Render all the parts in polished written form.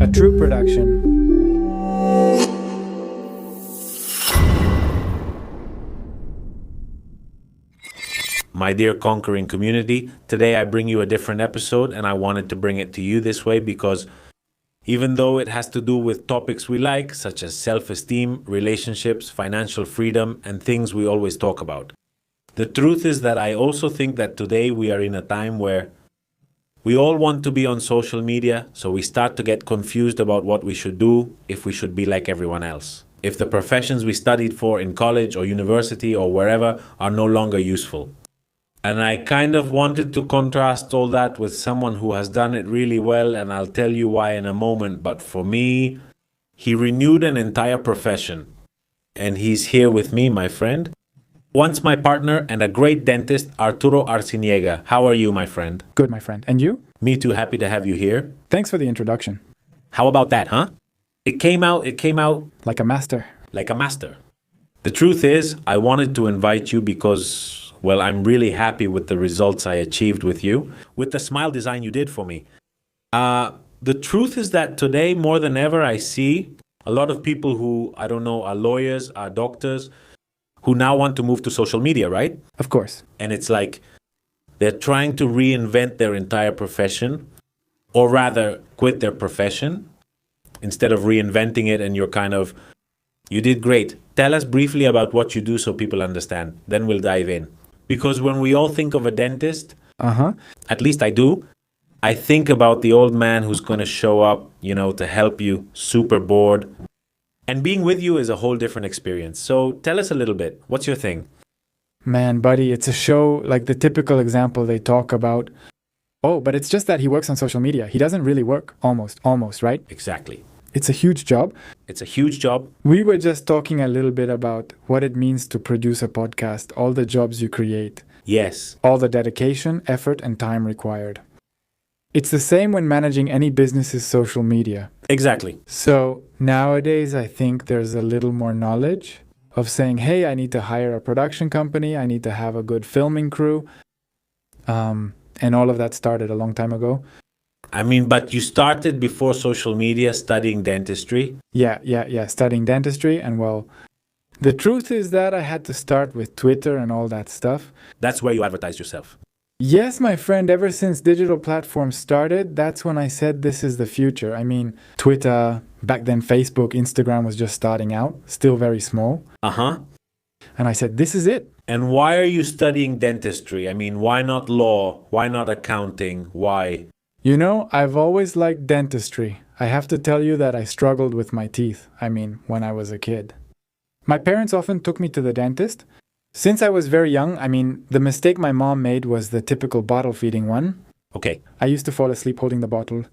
a true production. My dear conquering community, today I bring you a different episode, and I wanted to bring it to you this way because even though it has to do with topics we like, such as self-esteem, relationships, financial freedom, and things we always talk about, the truth is that I also think that today we are in a time where we all want to be on social media, so we start to get confused about what we should do, if we should be like everyone else, if the professions we studied for in college or university or wherever are no longer useful. And I kind of wanted to contrast all that with someone who has done it really well, and I'll tell you why in a moment. But for me, he renewed an entire profession. And he's here with me, my friend. Once my partner and a great dentist, Arturo Arciniega. How are you, my friend? Good, my friend. And you? Me too, happy to have you here. Thanks for the introduction. How about that, huh? It came out. Like a master. Like a master. The truth is, I wanted to invite you because, well, I'm really happy with the results I achieved with you, with the smile design you did for me. The truth is that today, more than ever, I see a lot of people who, I don't know, are lawyers, are doctors, who now want to move to social media, right? Of course. And it's like they're trying to reinvent their entire profession, or rather quit their profession instead of reinventing it. And you're kind of, you did great. Tell us briefly about what you do so people understand. Then we'll dive in. Because when we all think of a dentist, at least I do, I think about the old man who's going to show up, to help you, super bored. And being with you is a whole different experience. So tell us a little bit. What's your thing? Man, buddy, it's a show like the typical example they talk about. Oh, but it's just that he works on social media. He doesn't really work. Almost, right? Exactly. It's a huge job. It's a huge job. We were just talking a little bit about what it means to produce a podcast, all the jobs you create. Yes. All the dedication, effort, and time required. It's the same when managing any business's social media. Exactly. So nowadays, I think there's a little more knowledge of saying, hey, I need to hire a production company. I need to have a good filming crew. And all of that started a long time ago. I mean, but you started before social media studying dentistry. Yeah. Studying dentistry. And well, the truth is that I had to start with Twitter and all that stuff. That's where you advertise yourself. Yes, my friend, ever since digital platforms started, that's when I said this is the future. I mean, Twitter, back then Facebook, Instagram was just starting out, still very small. And I said, this is it. And why are you studying dentistry? I mean, why not law? Why not accounting? Why? I've always liked dentistry. I have to tell you that I struggled with my teeth. I mean, when I was a kid. My parents often took me to the dentist. Since I was very young, the mistake my mom made was the typical bottle feeding one. Okay. I used to fall asleep holding the bottle.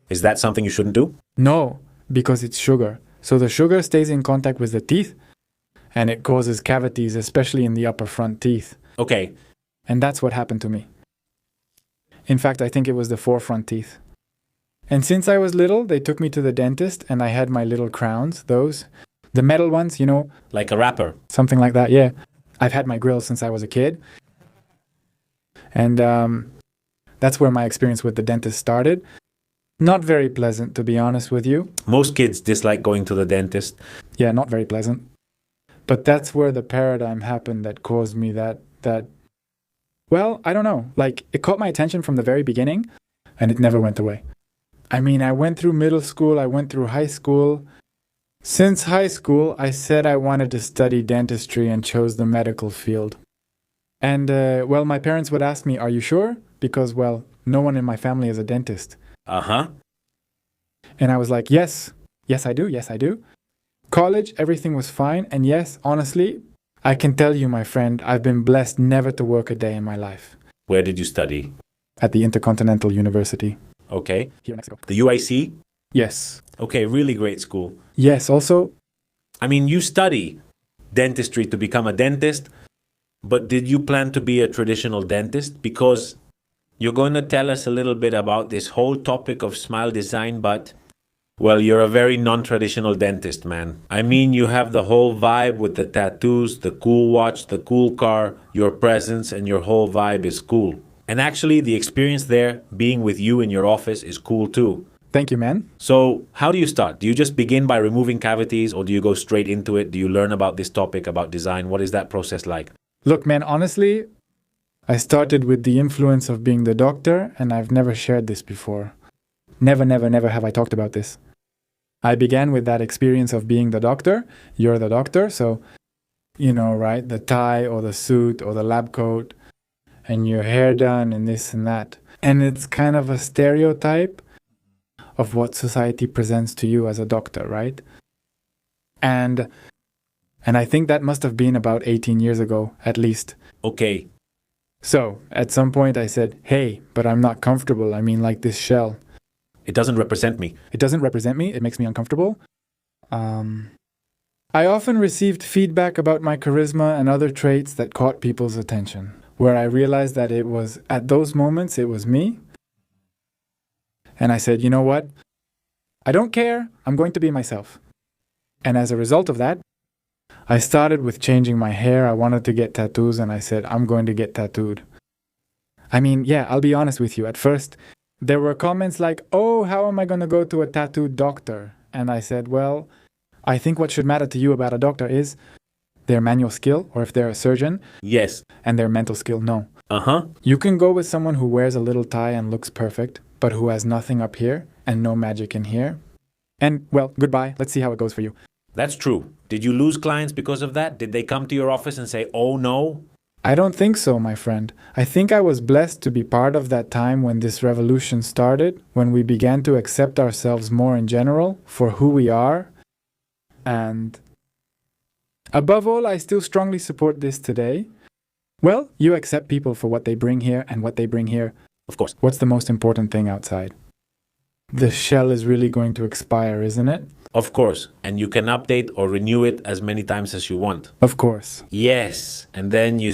Is that something you shouldn't do? No, because it's sugar. So the sugar stays in contact with the teeth, and it causes cavities, especially in the upper front teeth. Okay. And that's what happened to me. In fact, I think it was the forefront teeth. And since I was little, they took me to the dentist, and I had my little crowns, the metal ones, Like a rapper. Something like that, yeah. I've had my grills since I was a kid. And that's where my experience with the dentist started. Not very pleasant, to be honest with you. Most kids dislike going to the dentist. Yeah, not very pleasant. But that's where the paradigm happened that caused me that well, I don't know. Like, it caught my attention from the very beginning, and it never went away. I went through middle school, I went through high school. Since high school, I said I wanted to study dentistry and chose the medical field. And, my parents would ask me, are you sure? Because, no one in my family is a dentist. And I was like, yes, I do. College, everything was fine. And yes, honestly, I can tell you, my friend, I've been blessed never to work a day in my life. Where did you study? At the Intercontinental University. Okay. Here in Mexico. The UIC? Yes. Okay, really great school. Yes, also. You study dentistry to become a dentist, but did you plan to be a traditional dentist? Because you're going to tell us a little bit about this whole topic of smile design, but, you're a very non-traditional dentist, man. You have the whole vibe with the tattoos, the cool watch, the cool car, your presence, and your whole vibe is cool. And actually, the experience there, being with you in your office, is cool too. Thank you, man. So, how do you start? Do you just begin by removing cavities or do you go straight into it? Do you learn about this topic, about design? What is that process like? Look, man, honestly, I started with the influence of being the doctor, and I've never shared this before. Never, never, never have I talked about this. I began with that experience of being the doctor. You're the doctor, so, you know, right? The tie or the suit or the lab coat and your hair done and this and that. And it's kind of a stereotype of what society presents to you as a doctor, right? And I think that must have been about 18 years ago, at least. Okay. So, at some point I said, hey, but I'm not comfortable. I mean, like this shell. It doesn't represent me. It doesn't represent me. It makes me uncomfortable. I often received feedback about my charisma and other traits that caught people's attention, where I realized that it was, at those moments, it was me. And I said, you know what? I don't care. I'm going to be myself. And as a result of that, I started with changing my hair. I wanted to get tattoos, and I said, I'm going to get tattooed. I mean, yeah, I'll be honest with you. At first, there were comments like, oh, how am I going to go to a tattoo doctor? And I said, well, I think what should matter to you about a doctor is their manual skill, or if they're a surgeon. Yes. And their mental skill, no. Uh-huh. You can go with someone who wears a little tie and looks perfect, but who has nothing up here and no magic in here. And, well, goodbye. Let's see how it goes for you. That's true. Did you lose clients because of that? Did they come to your office and say, oh, no? I don't think so, my friend. I think I was blessed to be part of that time when this revolution started, when we began to accept ourselves more in general for who we are. And above all, I still strongly support this today. Well, you accept people for what they bring here and what they bring here. Of course. What's the most important thing outside? The shell is really going to expire, isn't it? Of course. And you can update or renew it as many times as you want. Of course. Yes. And then you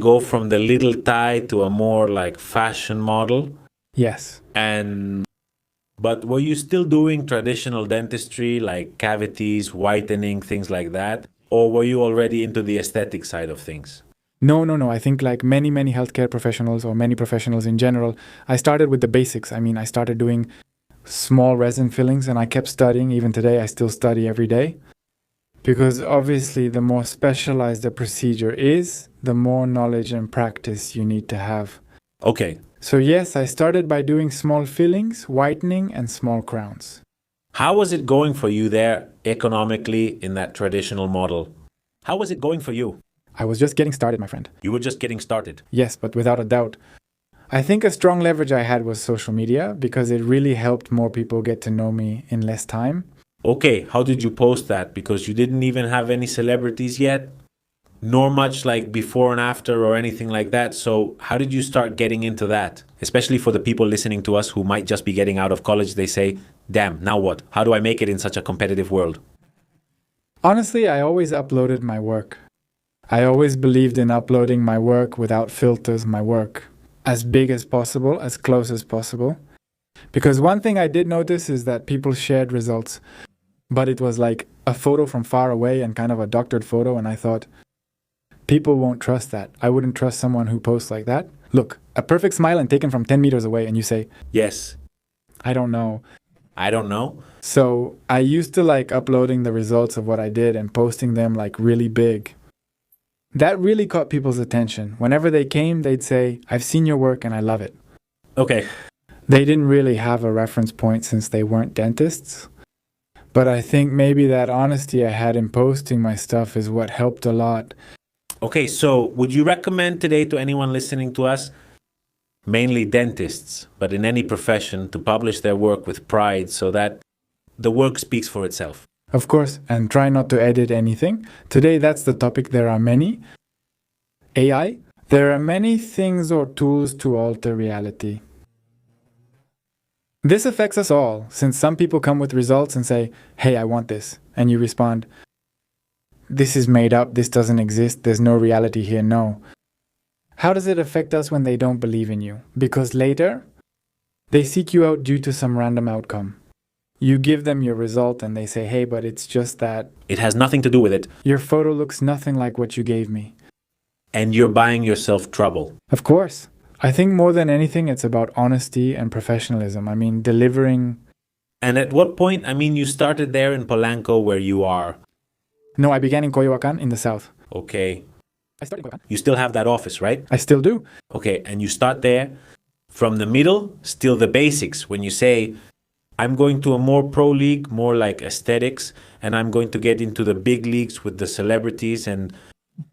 go from the little tie to a more like fashion model. Yes. But were you still doing traditional dentistry, like cavities, whitening, things like that? Or were you already into the aesthetic side of things? No. I think like many healthcare professionals or many professionals in general, I started with the basics. I mean, I started doing small resin fillings and I kept studying. Even today, I still study every day. Because obviously, the more specialized a procedure is, the more knowledge and practice you need to have. Okay. So yes, I started by doing small fillings, whitening, and small crowns. How was it going for you there economically in that traditional model? How was it going for you? I was just getting started, my friend. You were just getting started. Yes, but without a doubt. I think a strong leverage I had was social media because it really helped more people get to know me in less time. Okay, how did you post that? Because you didn't even have any celebrities yet, nor much like before and after or anything like that. So how did you start getting into that? Especially for the people listening to us who might just be getting out of college, they say, damn, now what? How do I make it in such a competitive world? Honestly, I always uploaded my work. I always believed in uploading my work without filters, my work as big as possible, as close as possible. Because one thing I did notice is that people shared results, but it was like a photo from far away and kind of a doctored photo, and I thought, people won't trust that. I wouldn't trust someone who posts like that. Look, a perfect smile and taken from 10 meters away, and you say, yes. I don't know. I don't know. So I used to like uploading the results of what I did and posting them like really big. That really caught people's attention. Whenever they came, they'd say, I've seen your work and I love it. Okay. They didn't really have a reference point since they weren't dentists. But I think maybe that honesty I had in posting my stuff is what helped a lot. Okay, so would you recommend today to anyone listening to us, mainly dentists, but in any profession, to publish their work with pride so that the work speaks for itself? Of course, and try not to edit anything. Today, that's the topic. There are many. AI. There are many things or tools to alter reality. This affects us all, since some people come with results and say, hey, I want this. And you respond, this is made up, this doesn't exist, there's no reality here, no. How does it affect us when they don't believe in you? Because later, they seek you out due to some random outcome. You give them your result and they say, hey, but it's just that it has nothing to do with it. Your photo looks nothing like what you gave me. And you're buying yourself trouble. Of course. I think more than anything, it's about honesty and professionalism. I mean, delivering And at what point, I mean, you started there in Polanco where you are. No, I began in Coyoacán in the south. Okay. I started in Coyoacán. You still have that office, right? I still do. Okay, and you start there from the middle, still the basics. When you say, I'm going to a more pro league, more like aesthetics, and I'm going to get into the big leagues with the celebrities and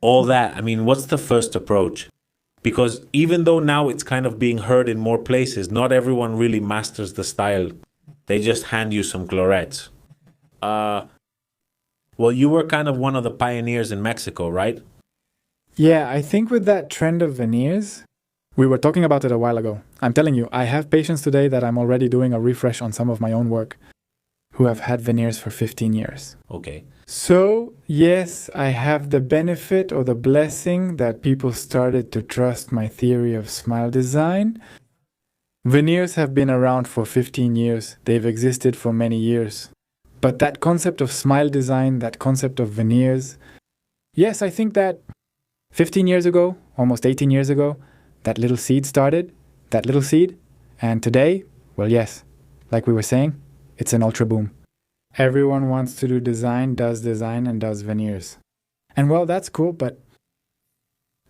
all that. I mean, what's the first approach? Because even though now it's kind of being heard in more places, not everyone really masters the style. They just hand you some chlorets. Well, you were kind of one of the pioneers in Mexico, right? Yeah, I think with that trend of veneers, we were talking about it a while ago. I'm telling you, I have patients today that I'm already doing a refresh on some of my own work who have had veneers for 15 years. Okay. So, yes, I have the benefit or the blessing that people started to trust my theory of smile design. Veneers have been around for 15 years. They've existed for many years. But that concept of smile design, that concept of veneers, yes, I think that 15 years ago, almost 18 years ago, that little seed started, that little seed. And today, well, yes, like we were saying, it's an ultra boom. Everyone wants to do design, and does veneers. And well, that's cool, but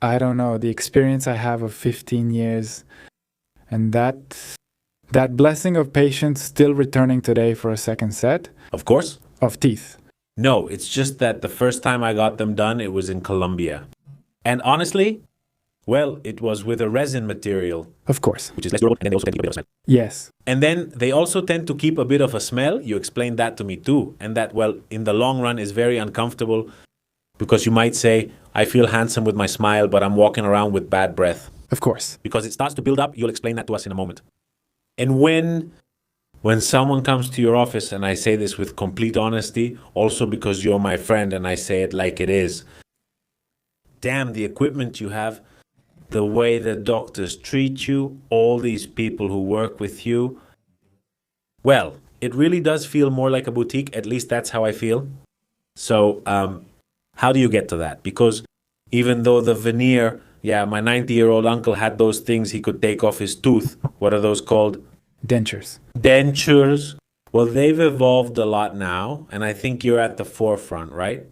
I don't know, the experience I have of 15 years and that blessing of patients still returning today for a second set Of course. of teeth. No, it's just that the first time I got them done, it was in Colombia. And honestly, well, it was with a resin material, Of course. which is less durable, and then they also tend to keep a bit of smell. Yes. And then they also tend to keep a bit of a smell. You explained that to me too. And that, well, in the long run is very uncomfortable because you might say, I feel handsome with my smile, but I'm walking around with bad breath. Of course. Because it starts to build up. You'll explain that to us in a moment. And when someone comes to your office, and I say this with complete honesty, also because you're my friend and I say it like it is, damn, the equipment you have, the way the doctors treat you, all these people who work with you, well, it really does feel more like a boutique. At least that's how I feel. So how do you get to that? Because even though the veneer, yeah, my 90-year-old uncle had those things he could take off his tooth. What are those called? Dentures. Dentures. Well, they've evolved a lot now, and I think you're at the forefront, right?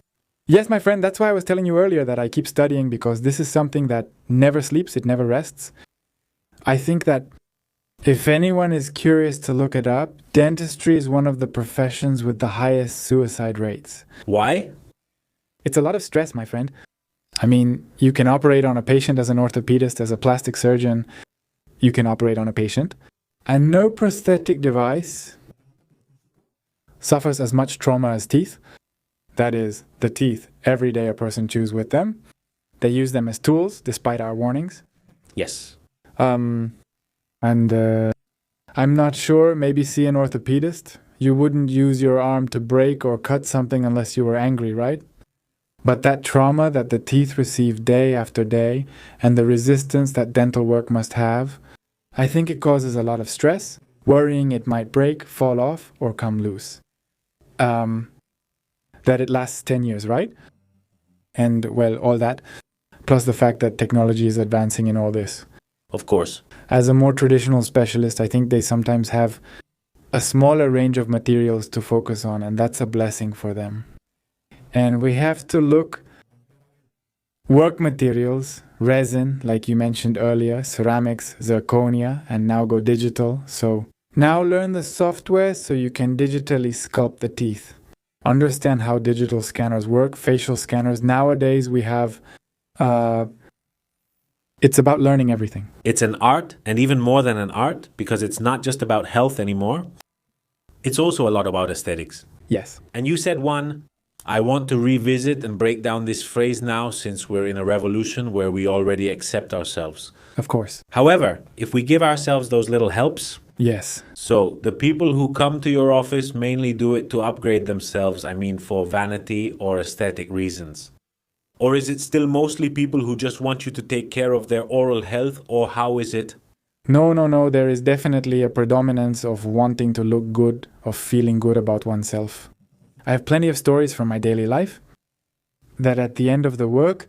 Yes, my friend, that's why I was telling you earlier that I keep studying, because this is something that never sleeps, it never rests. I think that if anyone is curious to look it up, dentistry is one of the professions with the highest suicide rates. Why? It's a lot of stress, my friend. I mean, you can operate on a patient as an orthopedist, as a plastic surgeon. You can operate on a patient. And no prosthetic device suffers as much trauma as teeth. That is, the teeth, every day a person chews with them. They use them as tools, despite our warnings. Yes. I'm not sure, maybe see an orthopedist. You wouldn't use your arm to break or cut something unless you were angry, right? But that trauma that the teeth receive day after day, and the resistance that dental work must have, I think it causes a lot of stress, worrying it might break, fall off, or come loose. That it lasts 10 years, right? And, well, all that, plus the fact that technology is advancing in all this. Of course. As a more traditional specialist, I think they sometimes have a smaller range of materials to focus on, and that's a blessing for them. And we have to look work materials, resin, like you mentioned earlier, ceramics, zirconia, and now go digital. So now learn the software so you can digitally sculpt the teeth. Understand how digital scanners work, facial scanners. Nowadays we have, it's about learning everything. It's an art, and even more than an art, because it's not just about health anymore. It's also a lot about aesthetics. Yes. And you said one, I want to revisit and break down this phrase now, since we're in a revolution where we already accept ourselves. Of course. However, if we give ourselves those little helps, Yes. so the people who come to your office mainly do it to upgrade themselves, I mean for vanity or aesthetic reasons. Or is it still mostly people who just want you to take care of their oral health, or how is it? No. There is definitely a predominance of wanting to look good, of feeling good about oneself. I have plenty of stories from my daily life that at the end of the work,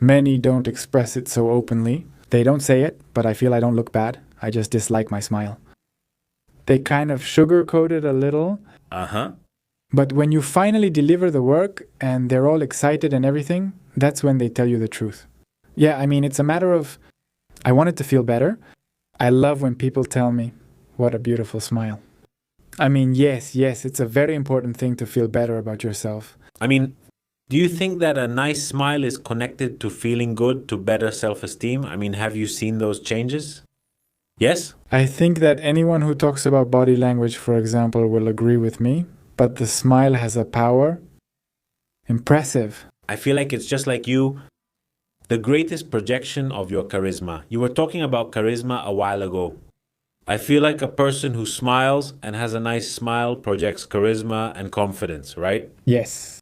many don't express it so openly. They don't say it, but I feel I don't look bad. I just dislike my smile. They kind of sugarcoat it a little. Uh-huh. But when you finally deliver the work and they're all excited and everything, that's when they tell you the truth. Yeah, I mean, it's a matter of, I wanted to feel better. I love when people tell me, what a beautiful smile. I mean, yes, it's a very important thing to feel better about yourself. I mean, do you think that a nice smile is connected to feeling good, to better self-esteem? I mean, have you seen those changes? Yes? I think that anyone who talks about body language, for example, will agree with me, but the smile has a power. Impressive. I feel like it's just like you, the greatest projection of your charisma. You were talking about charisma a while ago. I feel like a person who smiles and has a nice smile projects charisma and confidence, right? Yes.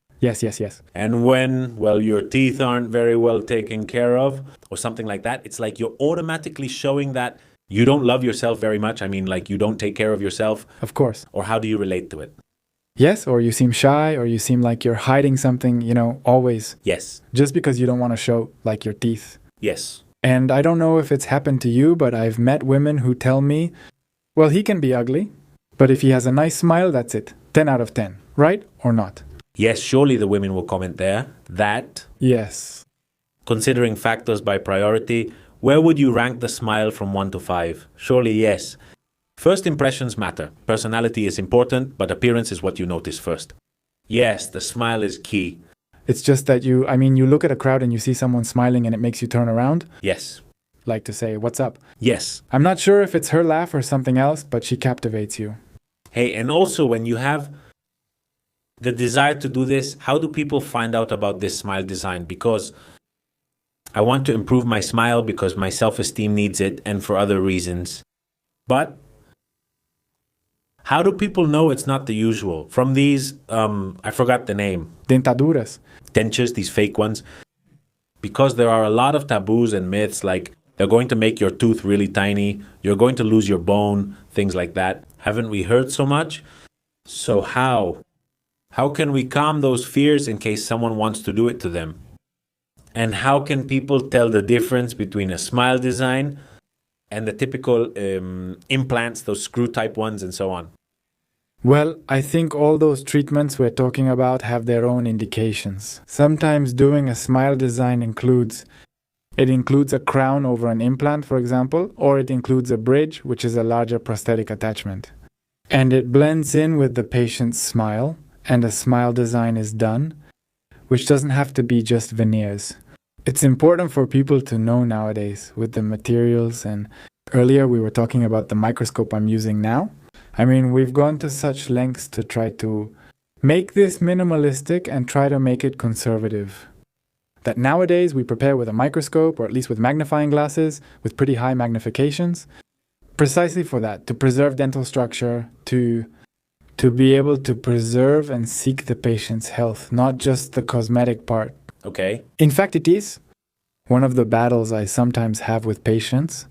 And when, well, your teeth aren't very well taken care of or something like that, it's like you're automatically showing that you don't love yourself very much. I mean, like you don't take care of yourself. Of course. Or how do you relate to it? Yes, or you seem shy, or you seem like you're hiding something, always. Yes. Just because you don't want to show, like, your teeth. Yes. And I don't know if it's happened to you, but I've met women who tell me, well, he can be ugly, but if he has a nice smile, that's it. 10 out of 10. Right or not? Yes, surely the women will comment there. That, Yes. considering factors by priority, where would you rank the smile from 1 to 5? Surely yes. First impressions matter. Personality is important, but appearance is what you notice first. Yes, the smile is key. It's just that you look at a crowd and you see someone smiling and it makes you turn around. Yes. Like to say, what's up? Yes. I'm not sure if it's her laugh or something else, but she captivates you. Hey, and also when you have the desire to do this, how do people find out about this smile design? Because I want to improve my smile because my self-esteem needs it and for other reasons. But how do people know it's not the usual? From these, I forgot the name. Dentaduras. Dentures, these fake ones. Because there are a lot of taboos and myths, like they're going to make your tooth really tiny, you're going to lose your bone, things like that. Haven't we heard so much? So how? How can we calm those fears in case someone wants to do it to them? And how can people tell the difference between a smile design and the typical implants, those screw type ones and so on? Well, I think all those treatments we're talking about have their own indications. Sometimes doing a smile design includes a crown over an implant, for example, or it includes a bridge, which is a larger prosthetic attachment. And it blends in with the patient's smile, and a smile design is done, which doesn't have to be just veneers. It's important for people to know nowadays with the materials, and earlier we were talking about the microscope I'm using now. I mean, we've gone to such lengths to try to make this minimalistic and try to make it conservative. That nowadays we prepare with a microscope, or at least with magnifying glasses, with pretty high magnifications, precisely for that, to preserve dental structure, to be able to preserve and seek the patient's health, not just the cosmetic part. Okay. In fact, it is one of the battles I sometimes have with patients,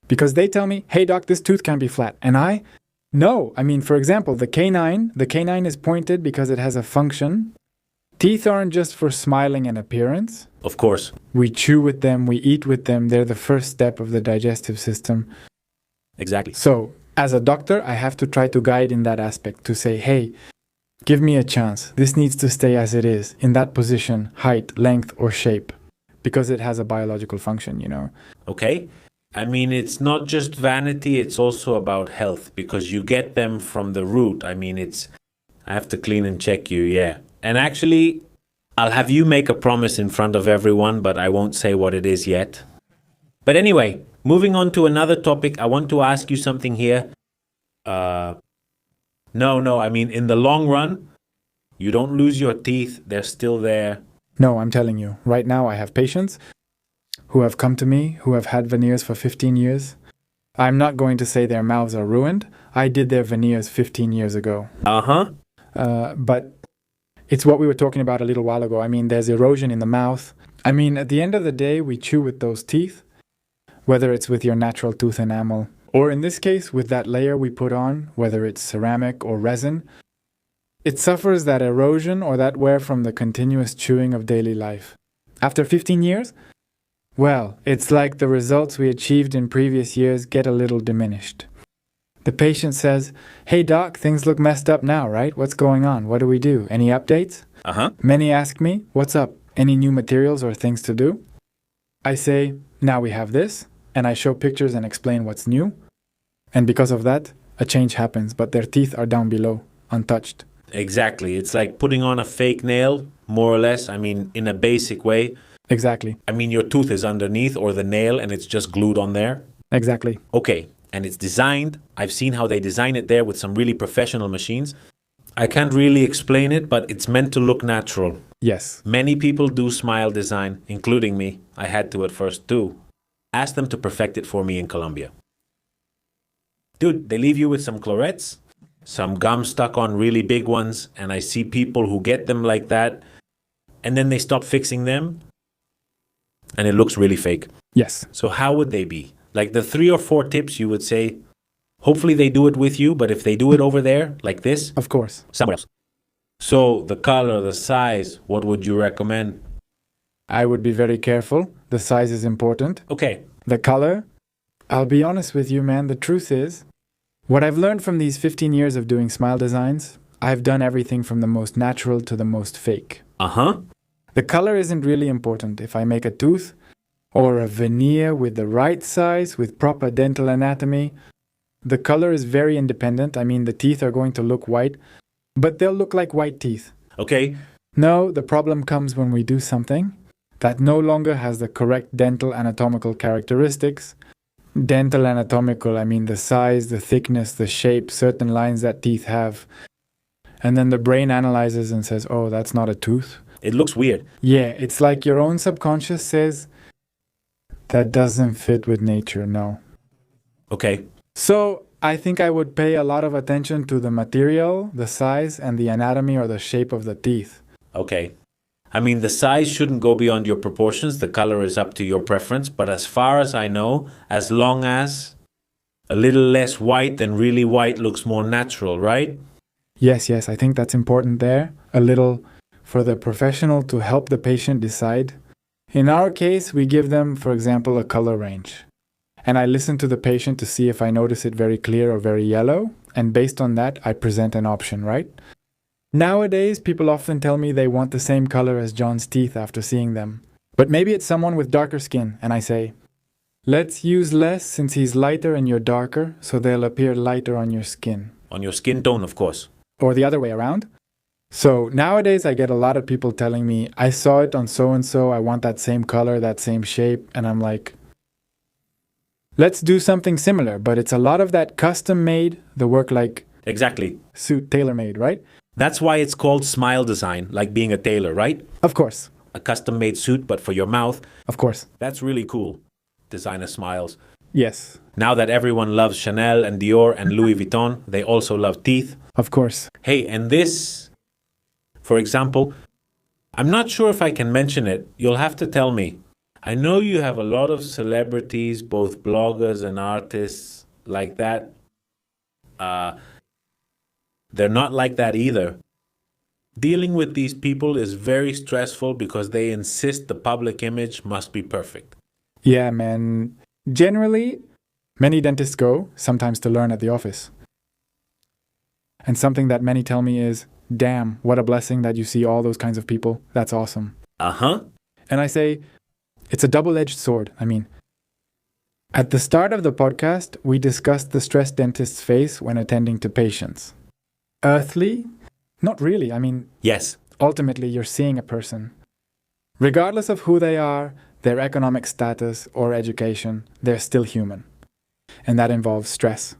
because they tell me, hey doc, this tooth can be flat. And no. I mean, for example, the canine is pointed because it has a function. Teeth aren't just for smiling and appearance. Of course. We chew with them, we eat with them, they're the first step of the digestive system. Exactly. So, as a doctor, I have to try to guide in that aspect, to say, hey, give me a chance. This needs to stay as it is, in that position, height, length, or shape, because it has a biological function, Okay. I mean, it's not just vanity, it's also about health, because you get them from the root. I mean, I have to clean and check you, yeah. And actually, I'll have you make a promise in front of everyone, but I won't say what it is yet. But anyway, moving on to another topic, I want to ask you something here. No, I mean, in the long run, you don't lose your teeth, they're still there. No, I'm telling you, right now I have patients who have come to me, who have had veneers for 15 years. I'm not going to say their mouths are ruined. I did their veneers 15 years ago. But it's what we were talking about a little while ago. I mean, there's erosion in the mouth. I mean, at the end of the day, we chew with those teeth, whether it's with your natural tooth enamel, or in this case, with that layer we put on, whether it's ceramic or resin. It suffers that erosion or that wear from the continuous chewing of daily life. After 15 years, well, it's like the results we achieved in previous years get a little diminished. The patient says, "Hey doc, things look messed up now, right? What's going on? What do we do? Any updates?" Many ask me, "What's up? Any new materials or things to do?" I say, "Now we have this," and I show pictures and explain what's new. And because of that, a change happens, but their teeth are down below, untouched. Exactly. It's like putting on a fake nail, more or less. I mean, in a basic way. Exactly. I mean, your tooth is underneath or the nail and it's just glued on there. Exactly. Okay. And it's designed. I've seen how they design it there with some really professional machines. I can't really explain it, but it's meant to look natural. Yes. Many people do smile design, including me. I had to at first too. Ask them to perfect it for me in Colombia. Dude, they leave you with some chlorets, some gum stuck on really big ones, and I see people who get them like that, and then they stop fixing them, and it looks really fake. Yes. So how would they be? Like the 3 or 4 tips you would say, hopefully they do it with you, but if they do it over there, like this, Of course. somewhere else. So the color, the size, what would you recommend? I would be very careful. The size is important. Okay. The color, I'll be honest with you, man. The truth is, what I've learned from these 15 years of doing smile designs, I've done everything from the most natural to the most fake. The color isn't really important. If I make a tooth or a veneer with the right size, with proper dental anatomy, the color is very independent. I mean, the teeth are going to look white, but they'll look like white teeth. Okay. No, the problem comes when we do something that no longer has the correct dental anatomical characteristics. Dental anatomical, I mean the size, the thickness, the shape, certain lines that teeth have. And then the brain analyzes and says, "Oh, that's not a tooth." It looks weird. Yeah, it's like your own subconscious says, "That doesn't fit with nature, no." Okay. So I think I would pay a lot of attention to the material, the size, and the anatomy or the shape of the teeth. Okay. I mean, the size shouldn't go beyond your proportions. The color is up to your preference. But as far as I know, as long as a little less white than really white looks more natural, right? Yes, I think that's important there. A little for the professional to help the patient decide. In our case, we give them, for example, a color range. And I listen to the patient to see if I notice it very clear or very yellow. And based on that, I present an option, right? Nowadays, people often tell me they want the same color as John's teeth after seeing them. But maybe it's someone with darker skin, and I say, "Let's use less since he's lighter and you're darker, so they'll appear lighter on your skin." On your skin tone, of course. Or the other way around. So nowadays, I get a lot of people telling me, "I saw it on so-and-so, I want that same color, that same shape." And I'm like, let's do something similar, but it's a lot of that custom-made, the work like Exactly. suit tailor-made, right? That's why it's called smile design, like being a tailor, right? Of course. A custom-made suit, but for your mouth. Of course. That's really cool. Designer smiles. Yes. Now that everyone loves Chanel and Dior and Louis Vuitton, they also love teeth. Of course. Hey, and this, for example, I'm not sure if I can mention it. You'll have to tell me. I know you have a lot of celebrities, both bloggers and artists like that. They're not like that either. Dealing with these people is very stressful because they insist the public image must be perfect. Yeah, man. Generally, many dentists go, sometimes to learn at the office. And something that many tell me is, "Damn, what a blessing that you see all those kinds of people. That's awesome." And I say, it's a double-edged sword. I mean, at the start of the podcast, we discussed the stress dentists face when attending to patients. Earthly? Not really. I mean, Yes. ultimately, you're seeing a person. Regardless of who they are, their economic status, or education, they're still human. And that involves stress.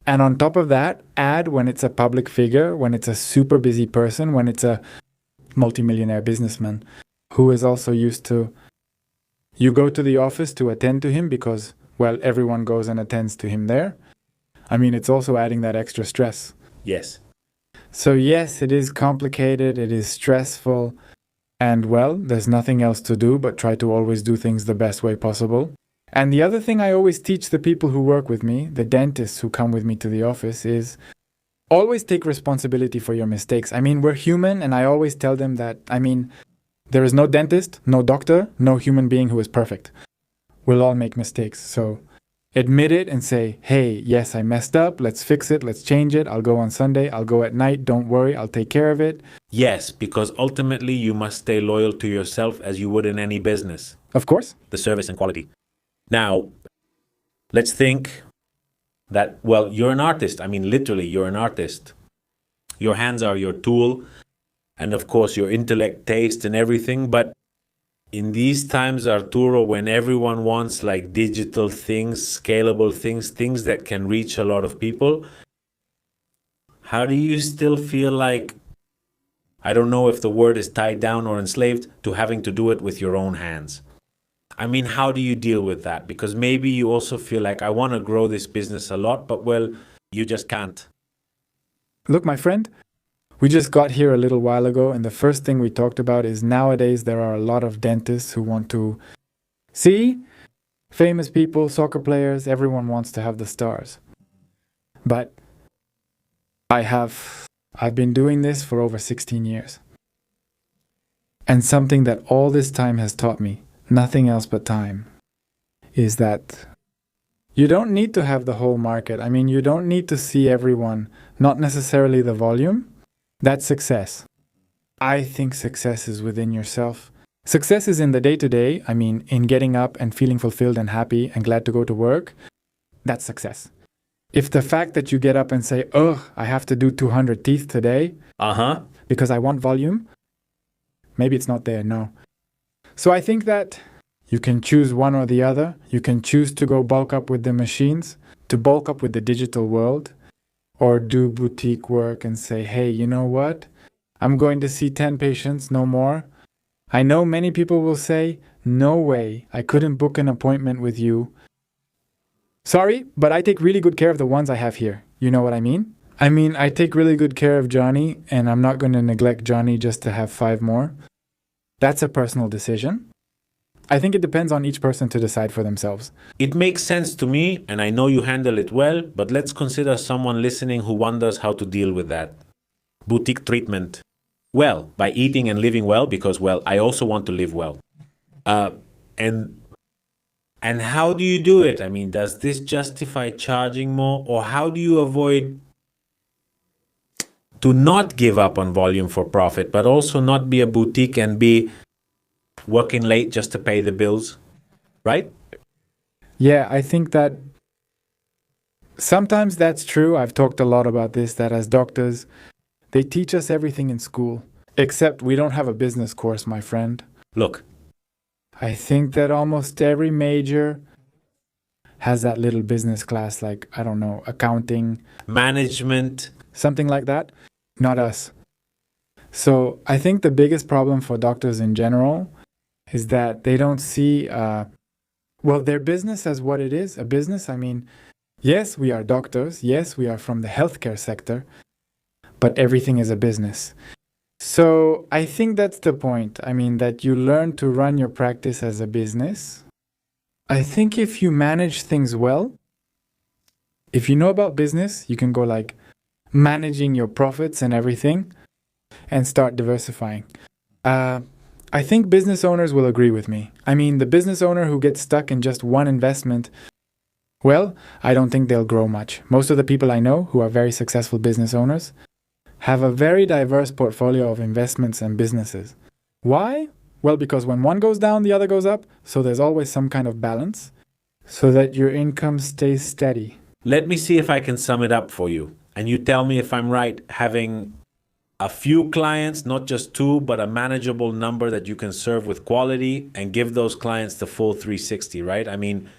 And on top of that, add when it's a public figure, when it's a super busy person, when it's a multimillionaire businessman who is also used to, you go to the office to attend to him because, well, everyone goes and attends to him there. I mean, it's also adding that extra stress. Yes. So yes, it is complicated, it is stressful, and well, there's nothing else to do but try to always do things the best way possible. And the other thing I always teach the people who work with me, the dentists who come with me to the office, is always take responsibility for your mistakes. I mean, we're human, and I always tell them that, there is no dentist, no doctor, no human being who is perfect. We'll all make mistakes. So admit it and say, hey, yes, I messed up. Let's fix it. Let's change it. I'll go on Sunday. I'll go at night. Don't worry. I'll take care of it. Yes, because ultimately you must stay loyal to yourself as you would in any business. Of course. The service and quality. Now, let's think that, well, you're an artist. I mean, literally, you're an artist. Your hands are your tool, and of course, your intellect, taste, and everything. But in these times, Arturo, when everyone wants like digital things, scalable things, things that can reach a lot of people, how do you still feel like, I don't know if the word is tied down or enslaved to having to do it with your own hands? I mean, how do you deal with that? Because maybe you also feel like, I want to grow this business a lot, but well, you just can't. Look, my friend, we just got here a little while ago, and the first thing we talked about is nowadays there are a lot of dentists who want to see famous people, soccer players, everyone wants to have the stars. But I've been doing this for over 16 years. And something that all this time has taught me, nothing else but time, is that you don't need to have the whole market. I mean, you don't need to see everyone, not necessarily the volume. That's success. I think success is within yourself. Success is in the day-to-day. I mean, in getting up and feeling fulfilled and happy and glad to go to work. That's success. If the fact that you get up and say, oh, I have to do 200 teeth today because I want volume, maybe it's not there, no. So I think that you can choose one or the other. You can choose to go bulk up with the machines, to bulk up with the digital world, or do boutique work and say, hey, you know what? I'm going to see 10 patients, no more. I know many people will say, no way, I couldn't book an appointment with you. Sorry, but I take really good care of the ones I have here. You know what I mean? I mean, I take really good care of Johnny, and I'm not going to neglect Johnny just to have 5 more. That's a personal decision. I think it depends on each person to decide for themselves. It makes sense to me, and I know you handle it well, but let's consider someone listening who wonders how to deal with that. Boutique treatment. Well, by eating and living well, because, well, I also want to live well. And how do you do it? I mean, does this justify charging more? Or how do you avoid to not give up on volume for profit, but also not be a boutique and be working late just to pay the bills, right? Yeah, I think that sometimes that's true. I've talked a lot about this, that as doctors, they teach us everything in school, except we don't have a business course, my friend. Look, I think that almost every major has that little business class, like, I don't know, accounting, management, something like that. Not us. So I think the biggest problem for doctors in general is that they don't see, their business as what it is, a business. I mean, yes, we are doctors. Yes, we are from the healthcare sector, but everything is a business. So I think that's the point. I mean, that you learn to run your practice as a business. I think if you manage things well, if you know about business, you can go like managing your profits and everything and start diversifying. I think business owners will agree with me. I mean, the business owner who gets stuck in just one investment, well, I don't think they'll grow much. Most of the people I know who are very successful business owners have a very diverse portfolio of investments and businesses. Why? Well, because when one goes down, the other goes up. So there's always some kind of balance so that your income stays steady. Let me see if I can sum it up for you. And you tell me if I'm right, having a few clients, not just 2, but a manageable number that you can serve with quality and give those clients the full 360, right? I mean,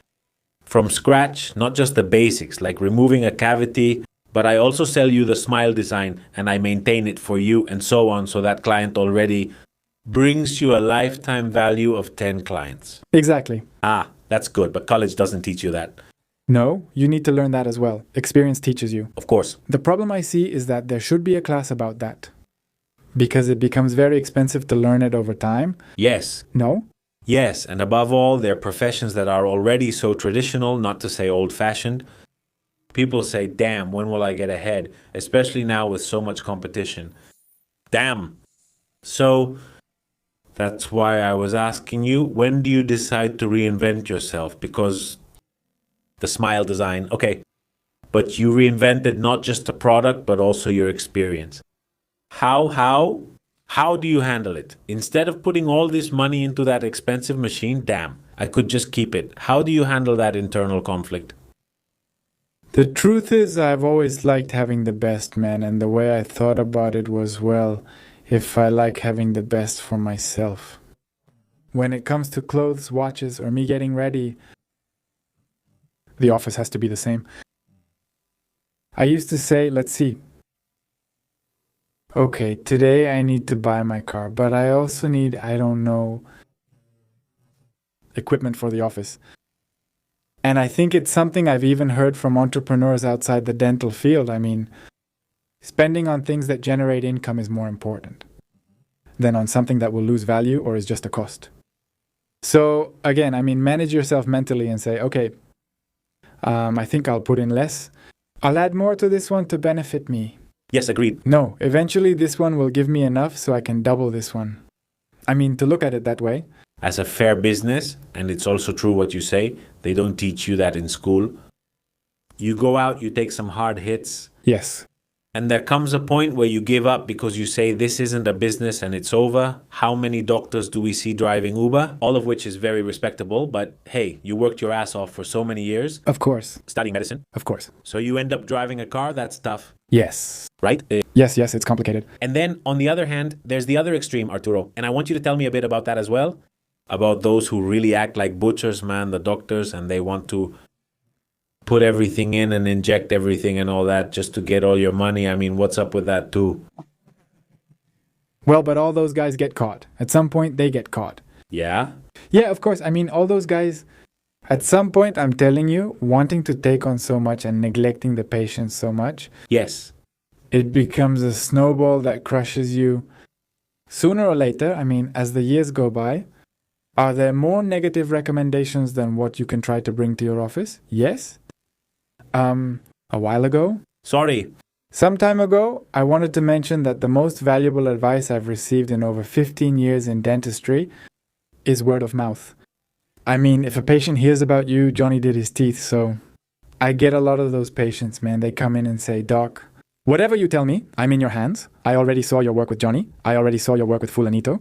from scratch, not just the basics, like removing a cavity, but I also sell you the smile design and I maintain it for you and so on. So that client already brings you a lifetime value of 10 clients. Exactly. Ah, that's good. But college doesn't teach you that. No, you need to learn that as well. Experience teaches you. Of course. The problem I see is that there should be a class about that because it becomes very expensive to learn it over time. Yes. No? Yes. And above all, they're professions that are already so traditional, not to say old-fashioned. People say, damn, when will I get ahead? Especially now with so much competition. Damn. So that's why I was asking you, when do you decide to reinvent yourself? Because the smile design. Okay. But you reinvented not just the product, but also your experience. How do you handle it? Instead of putting all this money into that expensive machine, damn, I could just keep it. How do you handle that internal conflict? The truth is, I've always liked having the best, man, and the way I thought about it was, well, if I like having the best for myself. When it comes to clothes, watches, or me getting ready, the office has to be the same. I used to say, let's see. Okay, today I need to buy my car, but I also need, I don't know, equipment for the office. And I think it's something I've even heard from entrepreneurs outside the dental field. I mean, spending on things that generate income is more important than on something that will lose value or is just a cost. So again, I mean, manage yourself mentally and say, okay, I think I'll put in less. I'll add more to this one to benefit me. Yes, agreed. No, eventually this one will give me enough so I can double this one. I mean, to look at it that way. As a fair business, and it's also true what you say, they don't teach you that in school. You go out, you take some hard hits. Yes. And there comes a point where you give up because you say this isn't a business and it's over. How many doctors do we see driving Uber? All of which is very respectable, but hey, you worked your ass off for so many years. Of course. Studying medicine. Of course. So you end up driving a car, that's tough. Yes. Right? Yes, it's complicated. And then on the other hand, there's the other extreme, Arturo. And I want you to tell me a bit about that as well. About those who really act like butchers, man, the doctors, and they want to put everything in and inject everything and all that just to get all your money. I mean, what's up with that too? Well, but all those guys get caught. At some point, they get caught. Yeah? Yeah, of course. I mean, all those guys, at some point, I'm telling you, wanting to take on so much and neglecting the patients so much. Yes. It becomes a snowball that crushes you. Sooner or later, I mean, as the years go by, are there more negative recommendations than what you can try to bring to your office? Yes. A while ago? Sorry. Some time ago, I wanted to mention that the most valuable advice I've received in over 15 years in dentistry is word of mouth. I mean, if a patient hears about you, Johnny did his teeth, so I get a lot of those patients, man. They come in and say, Doc, whatever you tell me, I'm in your hands. I already saw your work with Johnny. I already saw your work with Fulanito.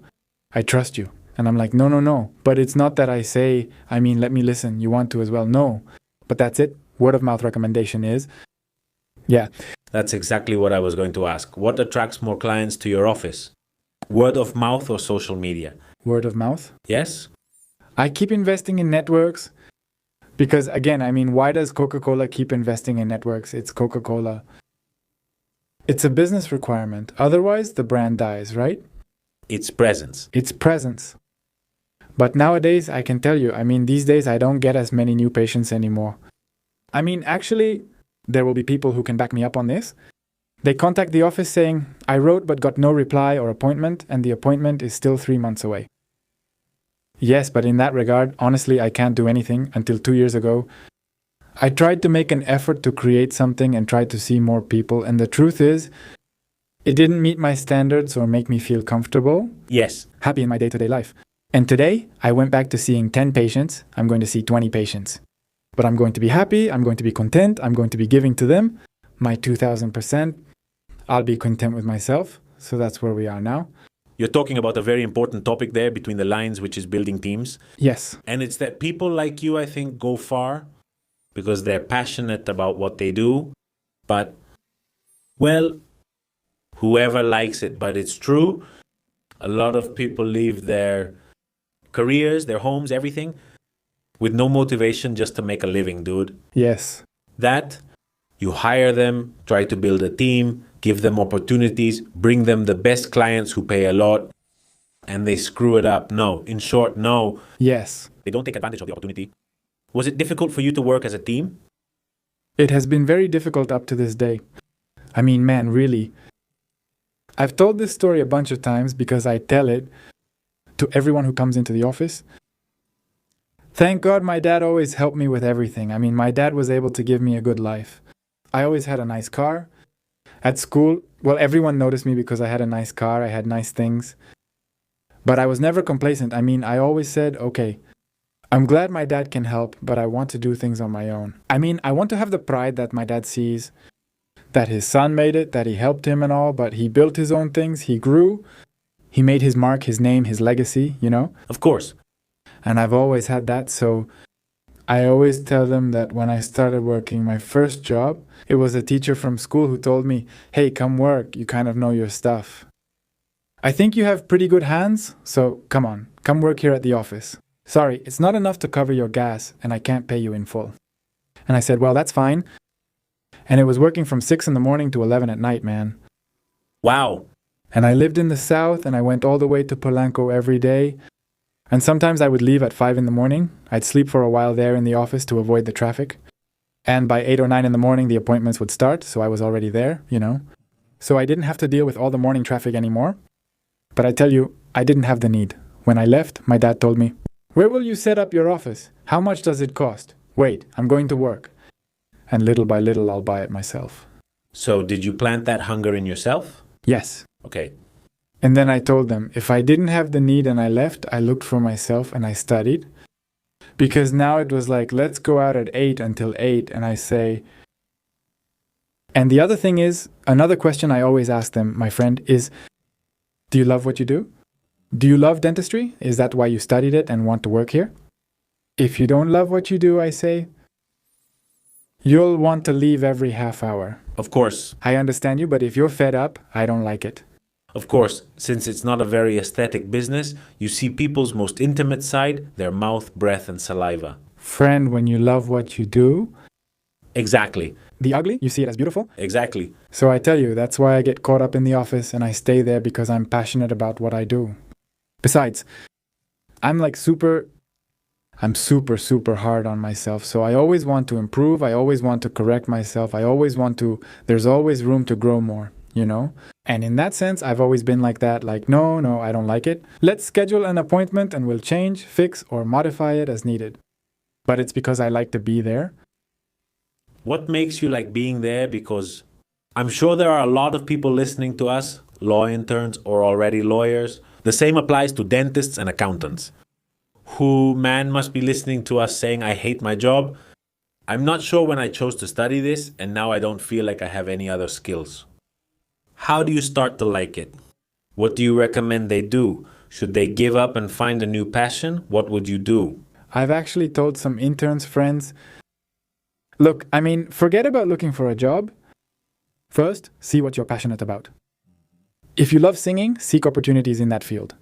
I trust you. And I'm like, no. But it's not that I say, I mean, let me listen. You want to as well. No. But that's it. Word of mouth recommendation is, yeah. That's exactly what I was going to ask. What attracts more clients to your office? Word of mouth or social media? Word of mouth. Yes? I keep investing in networks because, again, I mean, why does Coca-Cola keep investing in networks? It's Coca-Cola. It's a business requirement. Otherwise, the brand dies, right? It's presence. It's presence. But nowadays, I can tell you, I mean, these days, I don't get as many new patients anymore. I mean, actually, there will be people who can back me up on this. They contact the office saying, I wrote but got no reply or appointment, and the appointment is still 3 months away. Yes, but in that regard, honestly, I can't do anything. Until 2 years ago, I tried to make an effort to create something and try to see more people, and the truth is, it didn't meet my standards or make me feel comfortable. Yes. Happy in my day-to-day life. And today, I went back to seeing 10 patients. I'm going to see 20 patients. But I'm going to be happy, I'm going to be content, I'm going to be giving to them my 2,000%. I'll be content with myself. So that's where we are now. You're talking about a very important topic there between the lines, which is building teams. Yes. And it's that people like you, I think, go far because they're passionate about what they do. But, well, whoever likes it. But it's true. A lot of people leave their careers, their homes, everything, with no motivation just to make a living, dude. Yes. That, you hire them, try to build a team, give them opportunities, bring them the best clients who pay a lot, and they screw it up. No. In short, no. Yes. They don't take advantage of the opportunity. Was it difficult for you to work as a team? It has been very difficult up to this day. I mean, man, really. I've told this story a bunch of times because I tell it to everyone who comes into the office. Thank God my dad always helped me with everything. I mean, my dad was able to give me a good life. I always had a nice car. At school, well, everyone noticed me because I had a nice car, I had nice things. But I was never complacent. I mean, I always said, okay, I'm glad my dad can help, but I want to do things on my own. I mean, I want to have the pride that my dad sees, that his son made it, that he helped him and all, but he built his own things, he grew, he made his mark, his name, his legacy, you know? Of course. And I've always had that, so I always tell them that when I started working my first job, it was a teacher from school who told me, hey, come work, you kind of know your stuff. I think you have pretty good hands, so come on, come work here at the office. Sorry, it's not enough to cover your gas, and I can't pay you in full. And I said, well, that's fine. And it was working from 6 in the morning to 11 at night, man. Wow. And I lived in the south, and I went all the way to Polanco every day. And sometimes I would leave at 5 in the morning. I'd sleep for a while there in the office to avoid the traffic. And by 8 or 9 in the morning, the appointments would start, so I was already there, you know. So I didn't have to deal with all the morning traffic anymore. But I tell you, I didn't have the need. When I left, my dad told me, where will you set up your office? How much does it cost? Wait, I'm going to work. And little by little, I'll buy it myself. So did you plant that hunger in yourself? Yes. Okay. And then I told them, if I didn't have the need and I left, I looked for myself and I studied. Because now it was like, let's go out at 8 until 8. And I say, and the other thing is, another question I always ask them, my friend, is, do you love what you do? Do you love dentistry? Is that why you studied it and want to work here? If you don't love what you do, I say, you'll want to leave every half hour. Of course. I understand you, but if you're fed up, I don't like it. Of course, since it's not a very aesthetic business, you see people's most intimate side, their mouth, breath, and saliva. Friend, when you love what you do... Exactly. The ugly, you see it as beautiful? Exactly. So I tell you, that's why I get caught up in the office and I stay there because I'm passionate about what I do. Besides, I'm super hard on myself. So I always want to improve. I always want to correct myself. There's always room to grow more, you know? And in that sense, I've always been like that. Like, no, I don't like it. Let's schedule an appointment and we'll change, fix, or modify it as needed. But it's because I like to be there. What makes you like being there? Because I'm sure there are a lot of people listening to us, law interns or already lawyers. The same applies to dentists and accountants, who, man, must be listening to us saying, I hate my job. I'm not sure when I chose to study this, and now I don't feel like I have any other skills. How do you start to like it? What do you recommend they do? Should they give up and find a new passion? What would you do? I've actually told some interns friends, look, I mean, forget about looking for a job. First, see what you're passionate about. If you love singing, seek opportunities in that field.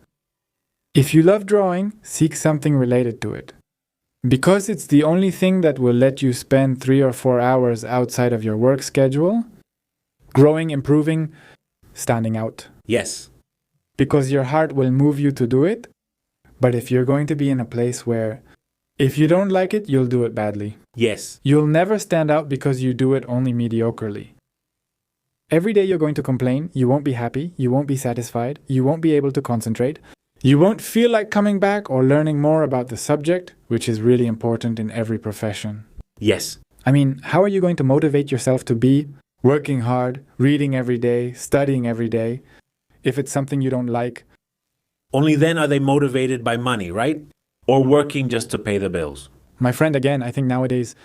If you love drawing, seek something related to it. Because it's the only thing that will let you spend 3 or 4 hours outside of your work schedule, growing, improving, standing out. Yes. Because your heart will move you to do it. But if you're going to be in a place where if you don't like it, you'll do it badly. Yes. You'll never stand out because you do it only mediocrely. Every day you're going to complain, you won't be happy, you won't be satisfied, you won't be able to concentrate. You won't feel like coming back or learning more about the subject, which is really important in every profession. Yes. I mean, how are you going to motivate yourself to be working hard, reading every day, studying every day, if it's something you don't like? Only then are they motivated by money, right? Or working just to pay the bills. My friend, again, I think nowadays,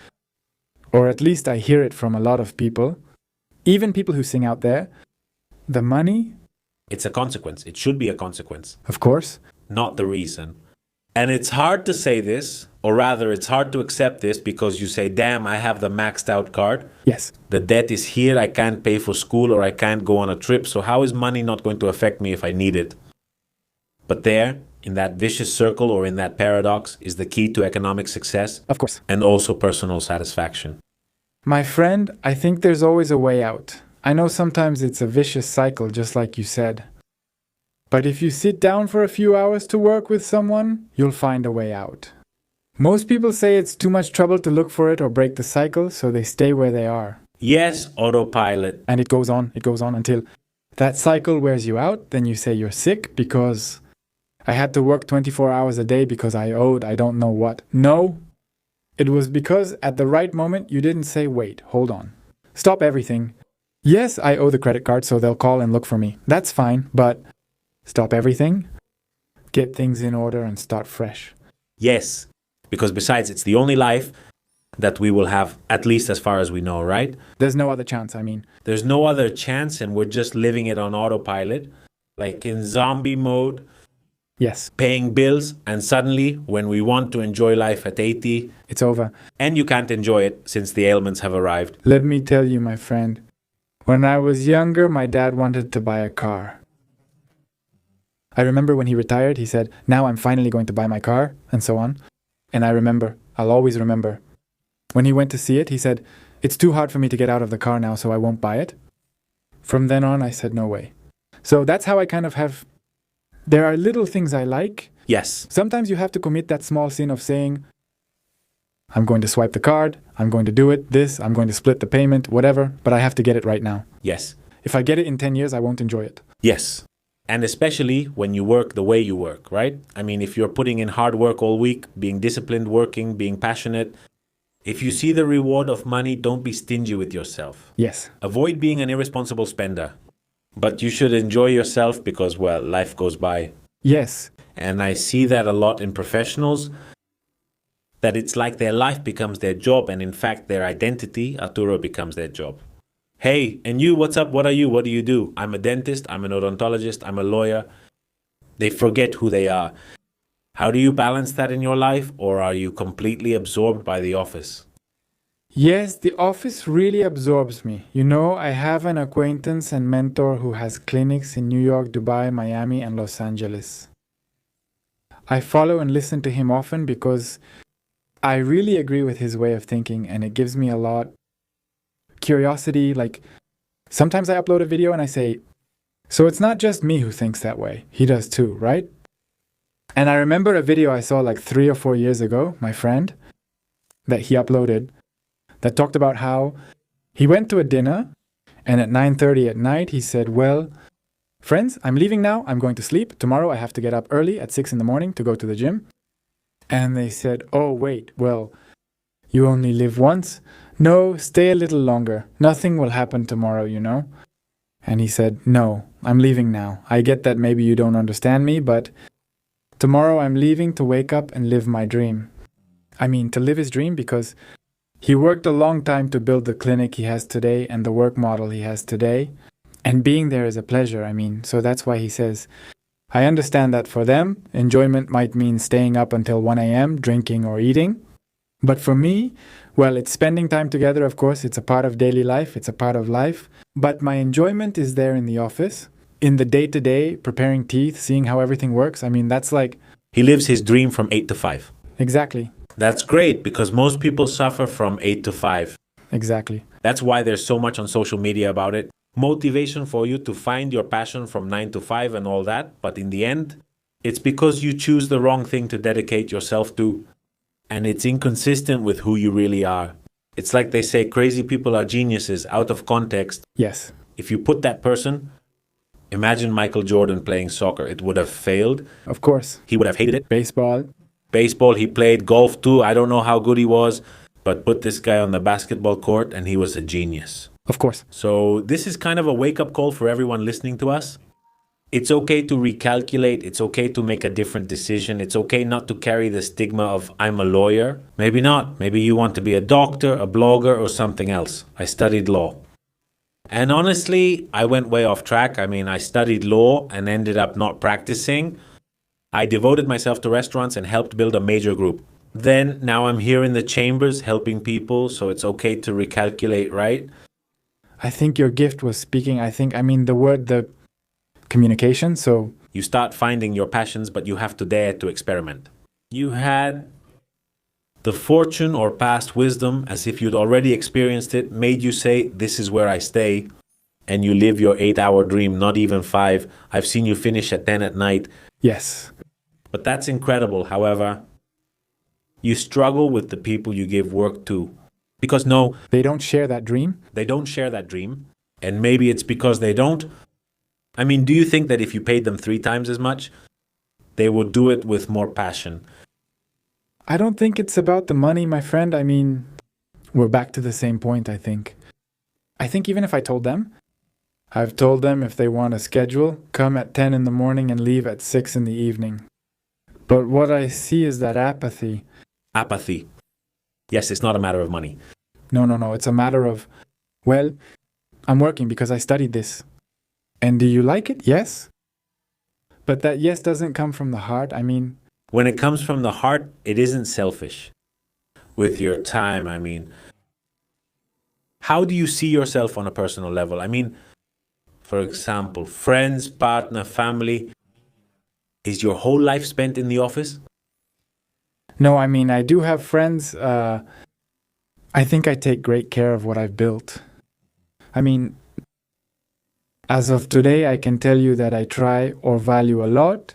or at least I hear it from a lot of people, even people who sing out there, the money... It's a consequence. It should be a consequence. Of course. Not the reason. And it's hard to say this, or rather it's hard to accept this because you say, damn, I have the maxed out card. Yes. The debt is here, I can't pay for school or I can't go on a trip, so how is money not going to affect me if I need it? But there, in that vicious circle or in that paradox, is the key to economic success. Of course. And also personal satisfaction. My friend, I think there's always a way out. I know sometimes it's a vicious cycle, just like you said. But if you sit down for a few hours to work with someone, you'll find a way out. Most people say it's too much trouble to look for it or break the cycle, so they stay where they are. Yes, autopilot. And it goes on until that cycle wears you out, then you say you're sick because I had to work 24 hours a day because I owed I don't know what. No, it was because at the right moment you didn't say, wait, hold on. Stop everything. Yes, I owe the credit card, so they'll call and look for me. That's fine, but stop everything, get things in order and start fresh. Yes. Because besides, it's the only life that we will have, at least as far as we know, right? There's no other chance, I mean. There's no other chance, and we're just living it on autopilot, like in zombie mode, Yes, paying bills, and suddenly, when we want to enjoy life at 80, it's over. and you can't enjoy it since the ailments have arrived. Let me tell you, my friend, when I was younger, my dad wanted to buy a car. I remember when he retired, he said, now I'm finally going to buy my car, and so on. And I remember, I'll always remember. When he went to see it, he said, it's too hard for me to get out of the car now, so I won't buy it. From then on, I said, no way. So that's how I kind of have... There are little things I like. Yes. Sometimes you have to commit that small sin of saying, I'm going to swipe the card, I'm going to do it, this, I'm going to split the payment, whatever, but I have to get it right now. Yes. If I get it in 10 years, I won't enjoy it. Yes. And especially when you work the way you work, right? I mean, if you're putting in hard work all week, being disciplined, working, being passionate, if you see the reward of money, don't be stingy with yourself. Yes. Avoid being an irresponsible spender. But you should enjoy yourself because, well, life goes by. Yes. And I see that a lot in professionals, that it's like their life becomes their job, and in fact, their identity, Arturo, becomes their job. Hey, and you, what's up? What are you? What do you do? I'm a dentist, I'm an odontologist, I'm a lawyer. They forget who they are. How do you balance that in your life, or are you completely absorbed by the office? Yes, the office really absorbs me. You know, I have an acquaintance and mentor who has clinics in New York, Dubai, Miami, and Los Angeles. I follow and listen to him often because I really agree with his way of thinking, and it gives me a lot curiosity. Like, sometimes I upload a video and I say, so it's not just me who thinks that way. He does too, right? And I remember a video I saw like 3 or 4 years ago, my friend, that he uploaded, that talked about how he went to a dinner and at 9:30 at night he said, well, friends, I'm leaving now. I'm going to sleep. Tomorrow I have to get up early at 6 in the morning to go to the gym. And they said, oh, wait, well, you only live once. No, stay a little longer. Nothing will happen tomorrow, you know. And he said, no, I'm leaving now. I get that maybe you don't understand me, but tomorrow I'm leaving to wake up and live my dream. I mean, to live his dream, because he worked a long time to build the clinic he has today and the work model he has today. And being there is a pleasure, I mean, so that's why he says, I understand that for them, enjoyment might mean staying up until 1 a.m., drinking or eating. But for me, well, it's spending time together, of course. It's a part of daily life. It's a part of life. But my enjoyment is there in the office, in the day-to-day, preparing teeth, seeing how everything works. I mean, that's like... He lives his dream from 8 to 5. Exactly. That's great, because most people suffer from 8 to 5. Exactly. That's why there's so much on social media about it. Motivation for you to find your passion from 9 to 5 and all that. But in the end, it's because you choose the wrong thing to dedicate yourself to. And it's inconsistent with who you really are. It's like they say crazy people are geniuses out of context. Yes. If you put that person, imagine Michael Jordan playing soccer. It would have failed. Of course. He would have hated it. Baseball, he played golf too. I don't know how good he was, but put this guy on the basketball court and he was a genius. Of course. So this is kind of a wake-up call for everyone listening to us. It's okay to recalculate. It's okay to make a different decision. It's okay not to carry the stigma of I'm a lawyer. Maybe not. Maybe you want to be a doctor, a blogger, or something else. I studied law. And honestly, I went way off track. I mean, I studied law and ended up not practicing. I devoted myself to restaurants and helped build a major group. Then, now I'm here in the chambers helping people, so it's okay to recalculate, right? I think your gift was speaking. The communication, so... You start finding your passions, but you have to dare to experiment. You had the fortune or past wisdom, as if you'd already experienced it, made you say, this is where I stay, and you live your 8-hour dream, not even 5. I've seen you finish at 10 at night. Yes. But that's incredible. However, you struggle with the people you give work to. Because no, they don't share that dream. They don't share that dream. And maybe it's because they don't. I mean, do you think that if you paid them 3 times as much, they would do it with more passion? I don't think it's about the money, my friend. I mean, we're back to the same point, I think. I think even if I told them, I've told them if they want a schedule, come at 10 in the morning and leave at 6 in the evening. But what I see is that apathy. apathy. Yes, it's not a matter of money. No. It's a matter of, well, I'm working because I studied this. And do you like it? Yes. But that yes doesn't come from the heart. I mean, When it comes from the heart, it isn't selfish. With your time, I mean, how do you see yourself on a personal level? I mean, for example, friends, partner, family. Is your whole life spent in the office? no, I mean, I do have friends. I think I take great care of what I've built. I mean, as of today, I can tell you that I try or value a lot.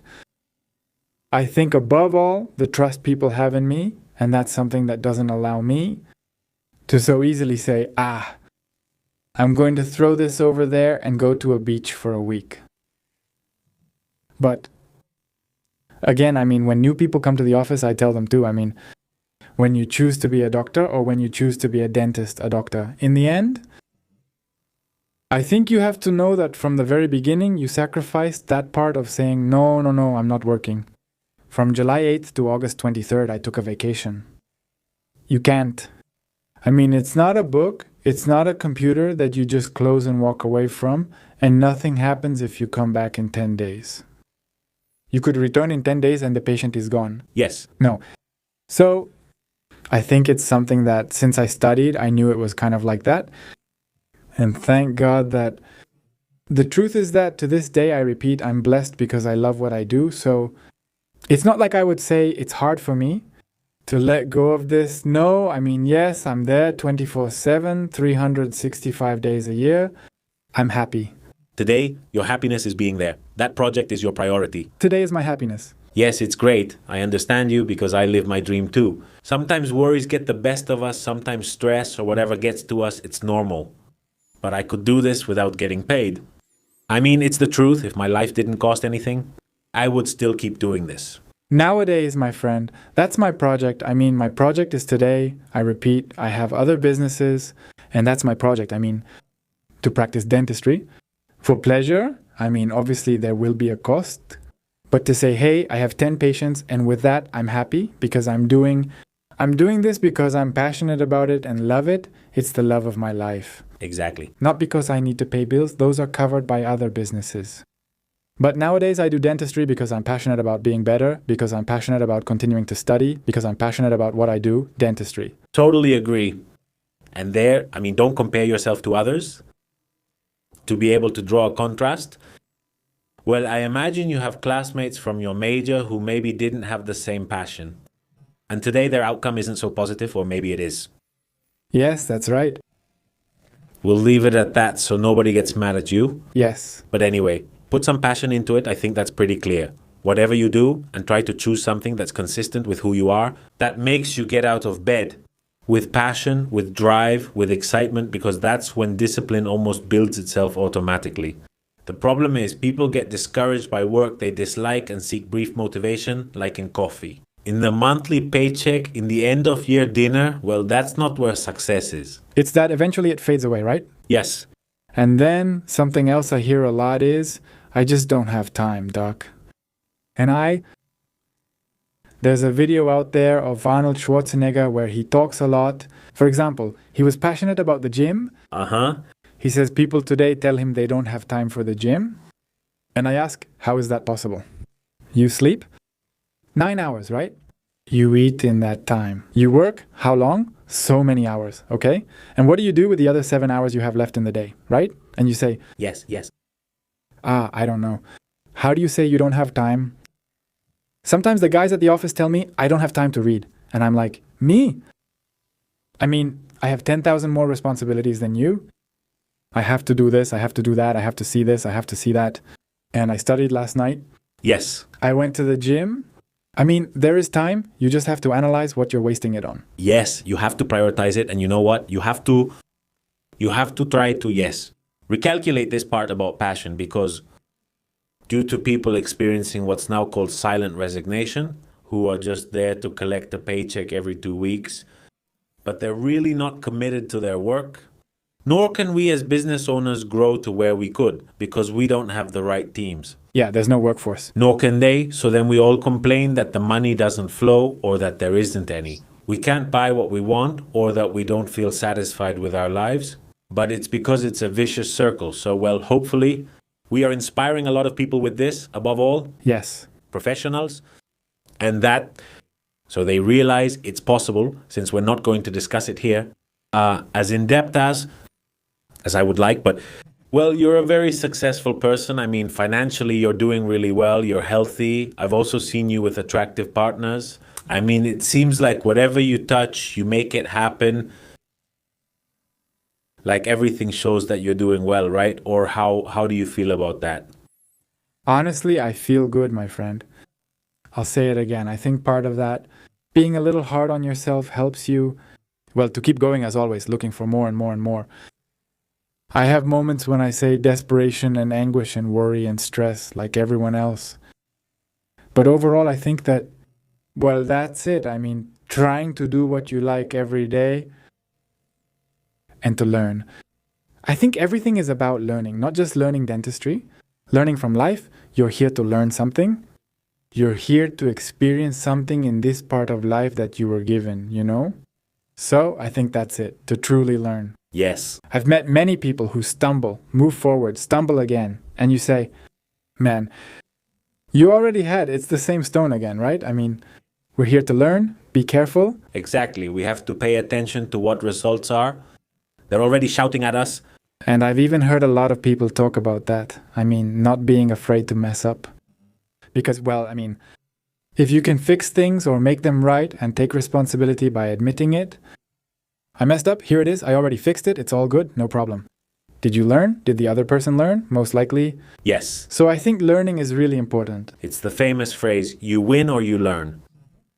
I think above all, the trust people have in me, and that's something that doesn't allow me to so easily say, I'm going to throw this over there and go to a beach for a week. But again, I mean, when new people come to the office, I tell them too, I mean, when you choose to be a doctor or when you choose to be a dentist, a doctor, in the end, I think you have to know that from the very beginning, you sacrificed that part of saying, no, I'm not working. From July 8th to August 23rd, I took a vacation. You can't. I mean, it's not a book, it's not a computer that you just close and walk away from, and nothing happens if you come back in 10 days. You could return in 10 days and the patient is gone. Yes. No. So, I think it's something that since I studied, I knew it was kind of like that. And thank God that the truth is that to this day, I repeat, I'm blessed because I love what I do. So it's not like I would say it's hard for me to let go of this. No, I mean, yes, I'm there 24/7, 365 days a year. I'm happy. Today, your happiness is being there. That project is your priority. Today is my happiness. Yes, it's great. I understand you because I live my dream too. Sometimes worries get the best of us, sometimes stress or whatever gets to us. It's normal. But I could do this without getting paid. I mean, it's the truth. If my life didn't cost anything, I would still keep doing this. Nowadays, my friend, that's my project. I mean, my project is today. I repeat, I have other businesses, and that's my project. I mean, to practice dentistry. For pleasure, I mean, obviously there will be a cost. But to say, hey, I have 10 patients, and with that, I'm happy because I'm doing this because I'm passionate about it and love it. It's the love of my life. Exactly. Not because I need to pay bills. Those are covered by other businesses. But nowadays I do dentistry because I'm passionate about being better, because I'm passionate about continuing to study, because I'm passionate about what I do, dentistry. Totally agree. And there, I mean, don't compare yourself to others. To be able to draw a contrast. Well, I imagine you have classmates from your major who maybe didn't have the same passion. And today their outcome isn't so positive, or maybe it is. Yes, that's right. We'll leave it at that so nobody gets mad at you. Yes. But anyway, put some passion into it. I think that's pretty clear. Whatever you do, and try to choose something that's consistent with who you are, that makes you get out of bed with passion, with drive, with excitement, because that's when discipline almost builds itself automatically. The problem is people get discouraged by work they dislike and seek brief motivation, like in coffee. In the monthly paycheck, in the end of year dinner, well, that's not where success is. It's that eventually it fades away, right? Yes. And then something else I hear a lot is, I just don't have time, doc. And there's a video out there of Arnold Schwarzenegger where he talks a lot. For example, he was passionate about the gym. He says people today tell him they don't have time for the gym. And I ask, how is that possible? You sleep? 9 hours, right? You eat in that time. You work? How long? So many hours, okay? And what do you do with the other 7 hours you have left in the day, right? And you say, Yes. I don't know. How do you say you don't have time? Sometimes the guys at the office tell me, I don't have time to read. And I'm like, me? I mean, I have 10,000 more responsibilities than you. I have to do this, I have to do that, I have to see this, I have to see that. And I studied last night. Yes. I went to the gym. I mean, there is time. You just have to analyze what you're wasting it on. Yes, you have to prioritize it. And you know what? You have to try to, recalculate this part about passion, because due to people experiencing what's now called silent resignation, who are just there to collect a paycheck every 2 weeks, but they're really not committed to their work, nor can we as business owners grow to where we could, because we don't have the right teams. Yeah, there's no workforce. Nor can they, so then we all complain that the money doesn't flow or that there isn't any. we can't buy what we want or that we don't feel satisfied with our lives, but it's because it's a vicious circle. So, well, hopefully we are inspiring a lot of people with this, above all, Yes. professionals, and that so they realize it's possible, since we're not going to discuss it here as in depth as I would like, but well, you're a very successful person. I mean, financially, you're doing really well. You're healthy. I've also seen you with attractive partners. I mean, it seems like whatever you touch, you make it happen. Like everything shows that you're doing well, right? Or how do you feel about that? Honestly, I feel good, my friend. I'll say it again. I think part of that, being a little hard on yourself helps you, well, to keep going as always, looking for more and more and more. I have moments when I say desperation and anguish and worry and stress like everyone else. But overall, I think that, well, that's it. I mean, trying to do what you like every day and to learn. I think everything is about learning, not just learning dentistry. Learning from life, you're here to learn something. You're here to experience something in this part of life that you were given, you know? So I think that's it, to truly learn. Yes. I've met many people who stumble, move forward, stumble again, and you say, man, you already had, it's the same stone again, right? I mean, we're here to learn, be careful. Exactly. We have to pay attention to what results are. They're already shouting at us. And I've even heard a lot of people talk about that. I mean, not being afraid to mess up. Because, well, I mean, if you can fix things or make them right and take responsibility by admitting it, I messed up, here it is, I already fixed it, it's all good, no problem. Did you learn? Did the other person learn? Most likely. Yes. So I think learning is really important. It's the famous phrase, you win or you learn.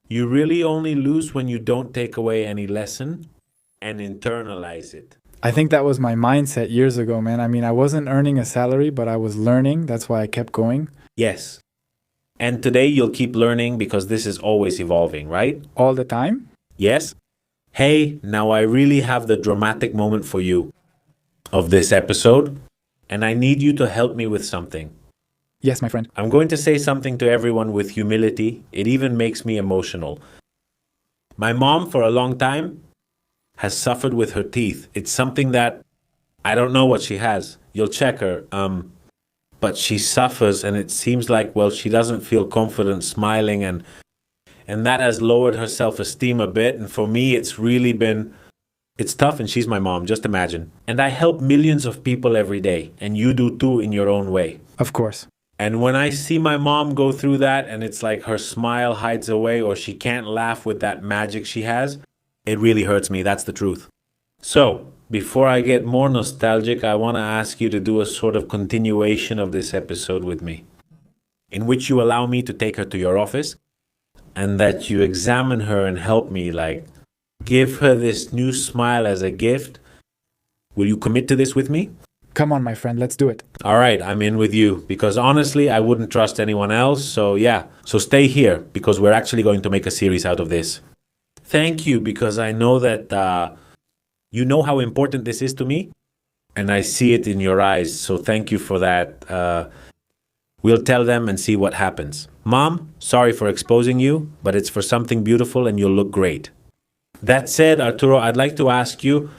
You really only lose when you don't take away any lesson and internalize it. I think that was my mindset years ago, man. I mean, I wasn't earning a salary, but I was learning. That's why I kept going. Yes. And today you'll keep learning because this is always evolving, right? All the time? Yes? Hey, now I really have the dramatic moment for you of this episode, and I need you to help me with something. Yes, my friend. I'm going to say something to everyone with humility. It even makes me emotional. My mom, for a long time, has suffered with her teeth. It's something that I don't know what she has. You'll check her. But she suffers, and it seems like, well, she doesn't feel confident smiling, and that has lowered her self-esteem a bit. And for me, it's really been, it's tough, and she's my mom, just imagine. And I help millions of people every day, and you do too in your own way. Of course. And when I see my mom go through that, and it's like her smile hides away, or she can't laugh with that magic she has, it really hurts me. That's the truth. So, before I get more nostalgic, I want to ask you to do a sort of continuation of this episode with me, in which you allow me to take her to your office, and that you examine her and help me, like, give her this new smile as a gift. Will you commit to this with me? Come on, my friend, let's do it. All right, I'm in with you, because honestly, I wouldn't trust anyone else. So yeah, so stay here, because we're actually going to make a series out of this. Thank you, because I know that you know how important this is to me, and I see it in your eyes. So thank you for that. We'll tell them and see what happens. Mom, sorry for exposing you, but it's for something beautiful and you'll look great. That said, Arturo, I'd like to ask you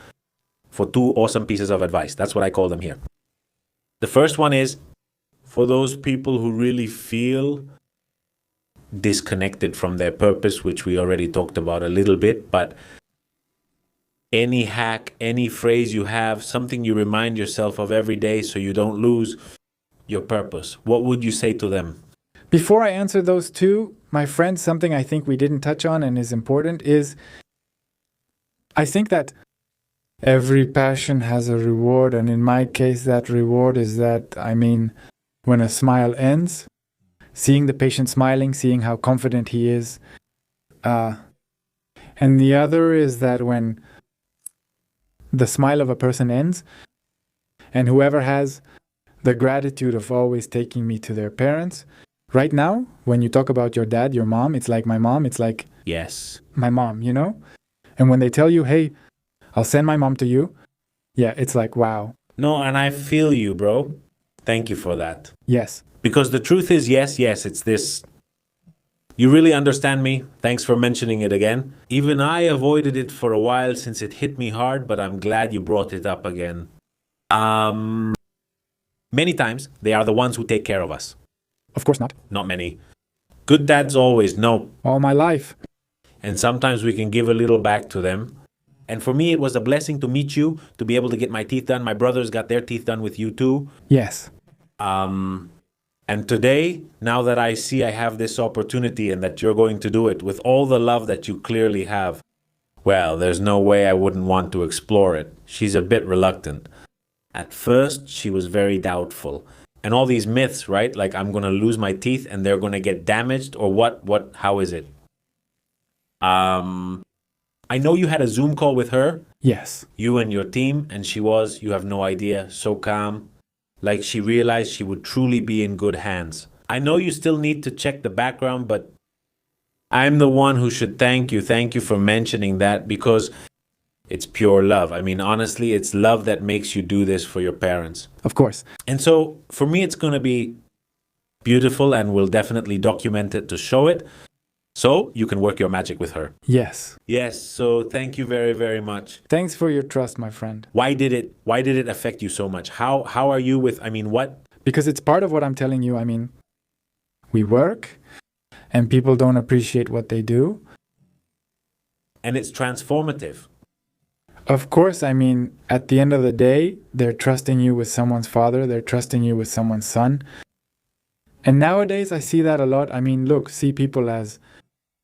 for two awesome pieces of advice. That's what I call them here. The first one is for those people who really feel disconnected from their purpose, which we already talked about a little bit, but any hack, any phrase you have, something you remind yourself of every day so you don't lose your purpose. What would you say to them? Before I answer those two, my friend, something I think we didn't touch on and is important is I think that every passion has a reward. And in my case, that reward is that, I mean, when a smile ends, seeing the patient smiling, seeing how confident he is. And the other is that when the smile of a person ends, and whoever has the gratitude of always taking me to their parents. Right now, when you talk about your dad, your mom, it's like my mom, it's like Yes. my mom, you know? And when they tell you, hey, I'll send my mom to you, yeah, it's like, wow. No, and I feel you, bro. Thank you for that. Yes. Because the truth is, yes, it's this You really understand me. Thanks for mentioning it again. Even I avoided it for a while since it hit me hard, but I'm glad you brought it up again. Many times, they are the ones who take care of us. Of course not. Not many. Good dads always, no. All my life. And sometimes we can give a little back to them. And for me, it was a blessing to meet you, to be able to get my teeth done. My brothers got their teeth done with you too. Yes. And today, now that I see I have this opportunity and that you're going to do it with all the love that you clearly have, well, there's no way I wouldn't want to explore it. She's a bit reluctant. At first, she was very doubtful. And all these myths, right? Like I'm going to lose my teeth and they're going to get damaged or what, how is it? I know you had a Zoom call with her. Yes. You and your team, and you have no idea, so calm. Like she realized she would truly be in good hands. I know you still need to check the background, but I'm the one who should thank you. Thank you for mentioning that because it's pure love. I mean, honestly, it's love that makes you do this for your parents. Of course. And so for me, it's going to be beautiful and we'll definitely document it to show it. So you can work your magic with her. Yes. Yes. So thank you very, very much. Thanks for your trust, my friend. Why did it affect you so much? How are you with, what? Because it's part of what I'm telling you. I mean, we work and people don't appreciate what they do. And it's transformative. Of course, I mean, at the end of the day, they're trusting you with someone's father. They're trusting you with someone's son. And nowadays, I see that a lot. I mean, look, see people as,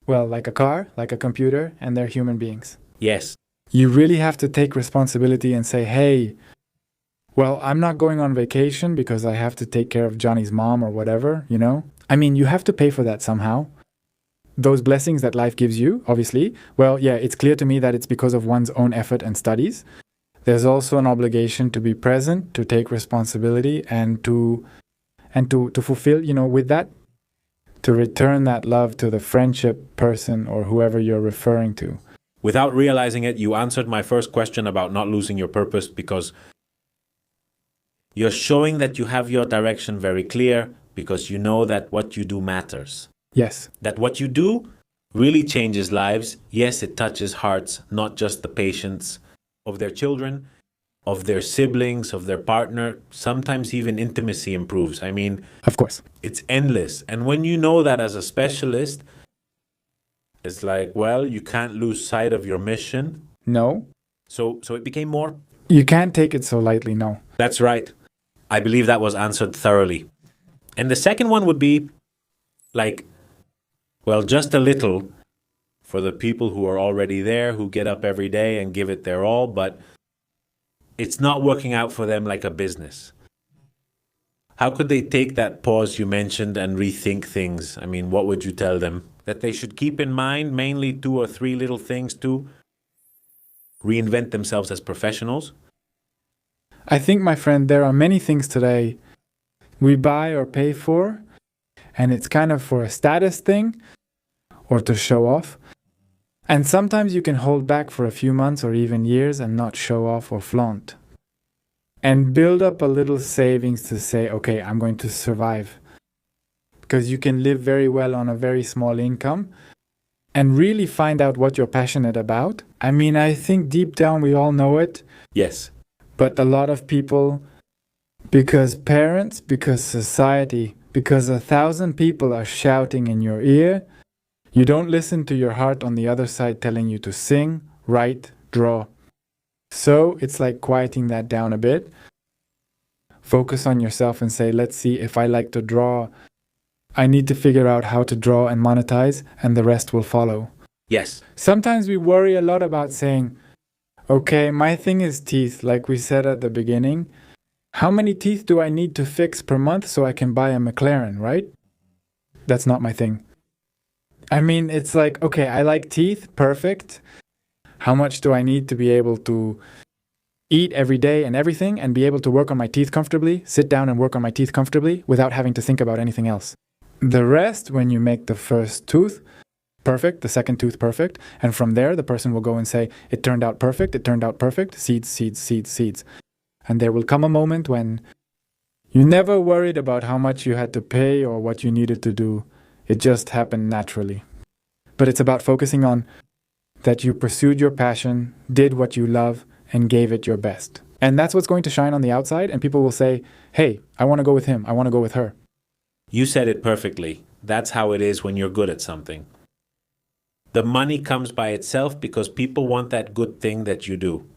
well, like a car, like a computer, and they're human beings. Yes. You really have to take responsibility and say, hey, well, I'm not going on vacation because I have to take care of Johnny's mom or whatever, you know? I mean, you have to pay for that somehow. Those blessings that life gives you, obviously, well, yeah, it's clear to me that it's because of one's own effort and studies. There's also an obligation to be present, to take responsibility, and to fulfill, you know, with that, to return that love to the friendship person or whoever you're referring to. Without realizing it, you answered my first question about not losing your purpose because you're showing that you have your direction very clear because you know that what you do matters. Yes. That what you do really changes lives. Yes, it touches hearts, not just the patients, of their children, of their siblings, of their partner. Sometimes even intimacy improves. I mean, of course, it's endless. And when you know that as a specialist, it's like, well, you can't lose sight of your mission. No. So it became more. You can't take it so lightly, no. That's right. I believe that was answered thoroughly. And the second one would be like, well, just a little for the people who are already there, who get up every day and give it their all, but it's not working out for them like a business. How could they take that pause you mentioned and rethink things? I mean, what would you tell them? That they should keep in mind mainly 2 or 3 little things to reinvent themselves as professionals? I think, my friend, there are many things today we buy or pay for, and it's kind of for a status thing or to show off. And sometimes you can hold back for a few months or even years and not show off or flaunt. And build up a little savings to say, okay, I'm going to survive. Because you can live very well on a very small income and really find out what you're passionate about. I mean, I think deep down we all know it. Yes. But a lot of people, because parents, because society, because 1,000 people are shouting in your ear, you don't listen to your heart on the other side telling you to sing, write, draw. So it's like quieting that down a bit. Focus on yourself and say, let's see, if I like to draw, I need to figure out how to draw and monetize, and the rest will follow. Yes. Sometimes we worry a lot about saying, okay, my thing is teeth, like we said at the beginning. How many teeth do I need to fix per month so I can buy a McLaren, right? That's not my thing. I mean, it's like, okay, I like teeth, perfect. How much do I need to be able to eat every day and everything and be able to work on my teeth comfortably, sit down and work on my teeth comfortably without having to think about anything else? The rest, when you make the first tooth perfect, the second tooth perfect, and from there the person will go and say, it turned out perfect, seeds, seeds, seeds, seeds. And there will come a moment when you never worried about how much you had to pay or what you needed to do. It just happened naturally. But it's about focusing on that you pursued your passion, did what you love, and gave it your best. And that's what's going to shine on the outside, and people will say, hey, I want to go with him, I want to go with her. You said it perfectly. That's how it is when you're good at something. The money comes by itself because people want that good thing that you do.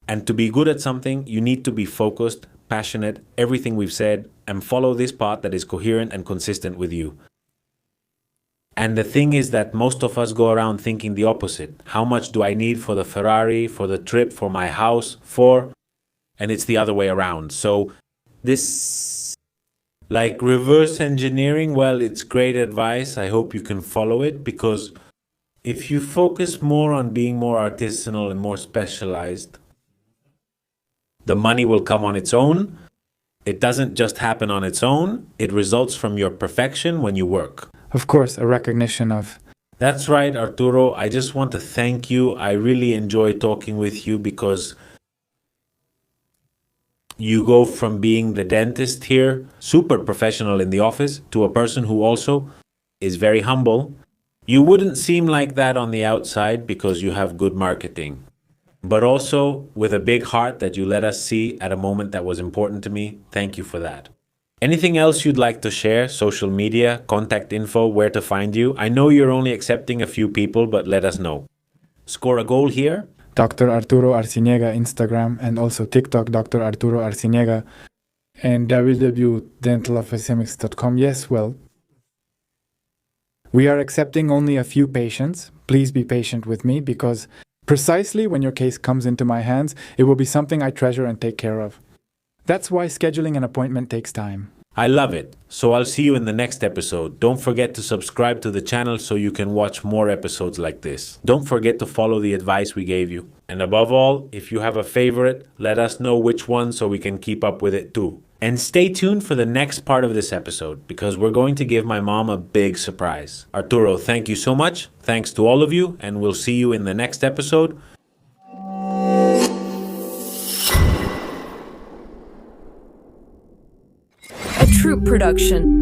And to be good at something, you need to be focused, passionate, everything we've said, and follow this path that is coherent and consistent with you. And the thing is that most of us go around thinking the opposite. How much do I need for the Ferrari, for the trip, for my house, for? And it's the other way around. So this, like reverse engineering, well, it's great advice. I hope you can follow it, because if you focus more on being more artisanal and more specialized, the money will come on its own. It doesn't just happen on its own. It results from your perfection when you work. Of course, a recognition of. That's right, Arturo. I just want to thank you. I really enjoy talking with you because you go from being the dentist here, super professional in the office, to a person who also is very humble. You wouldn't seem like that on the outside because you have good marketing, but also with a big heart that you let us see at a moment that was important to me. Thank you for that. Anything else you'd like to share? Social media, contact info, where to find you? I know you're only accepting a few people, but let us know. Score a goal here? Dr. Arturo Arciniega Instagram, and also TikTok, Dr. Arturo Arciniega, and www.dentalofficeemics.com. Yes, well, we are accepting only a few patients. Please be patient with me, because precisely when your case comes into my hands, it will be something I treasure and take care of. That's why scheduling an appointment takes time. I love it. So I'll see you in the next episode. Don't forget to subscribe to the channel so you can watch more episodes like this. Don't forget to follow the advice we gave you. And above all, if you have a favorite, let us know which one so we can keep up with it too. And stay tuned for the next part of this episode, because we're going to give my mom a big surprise. Arturo, thank you so much. Thanks to all of you, and we'll see you in the next episode. True production.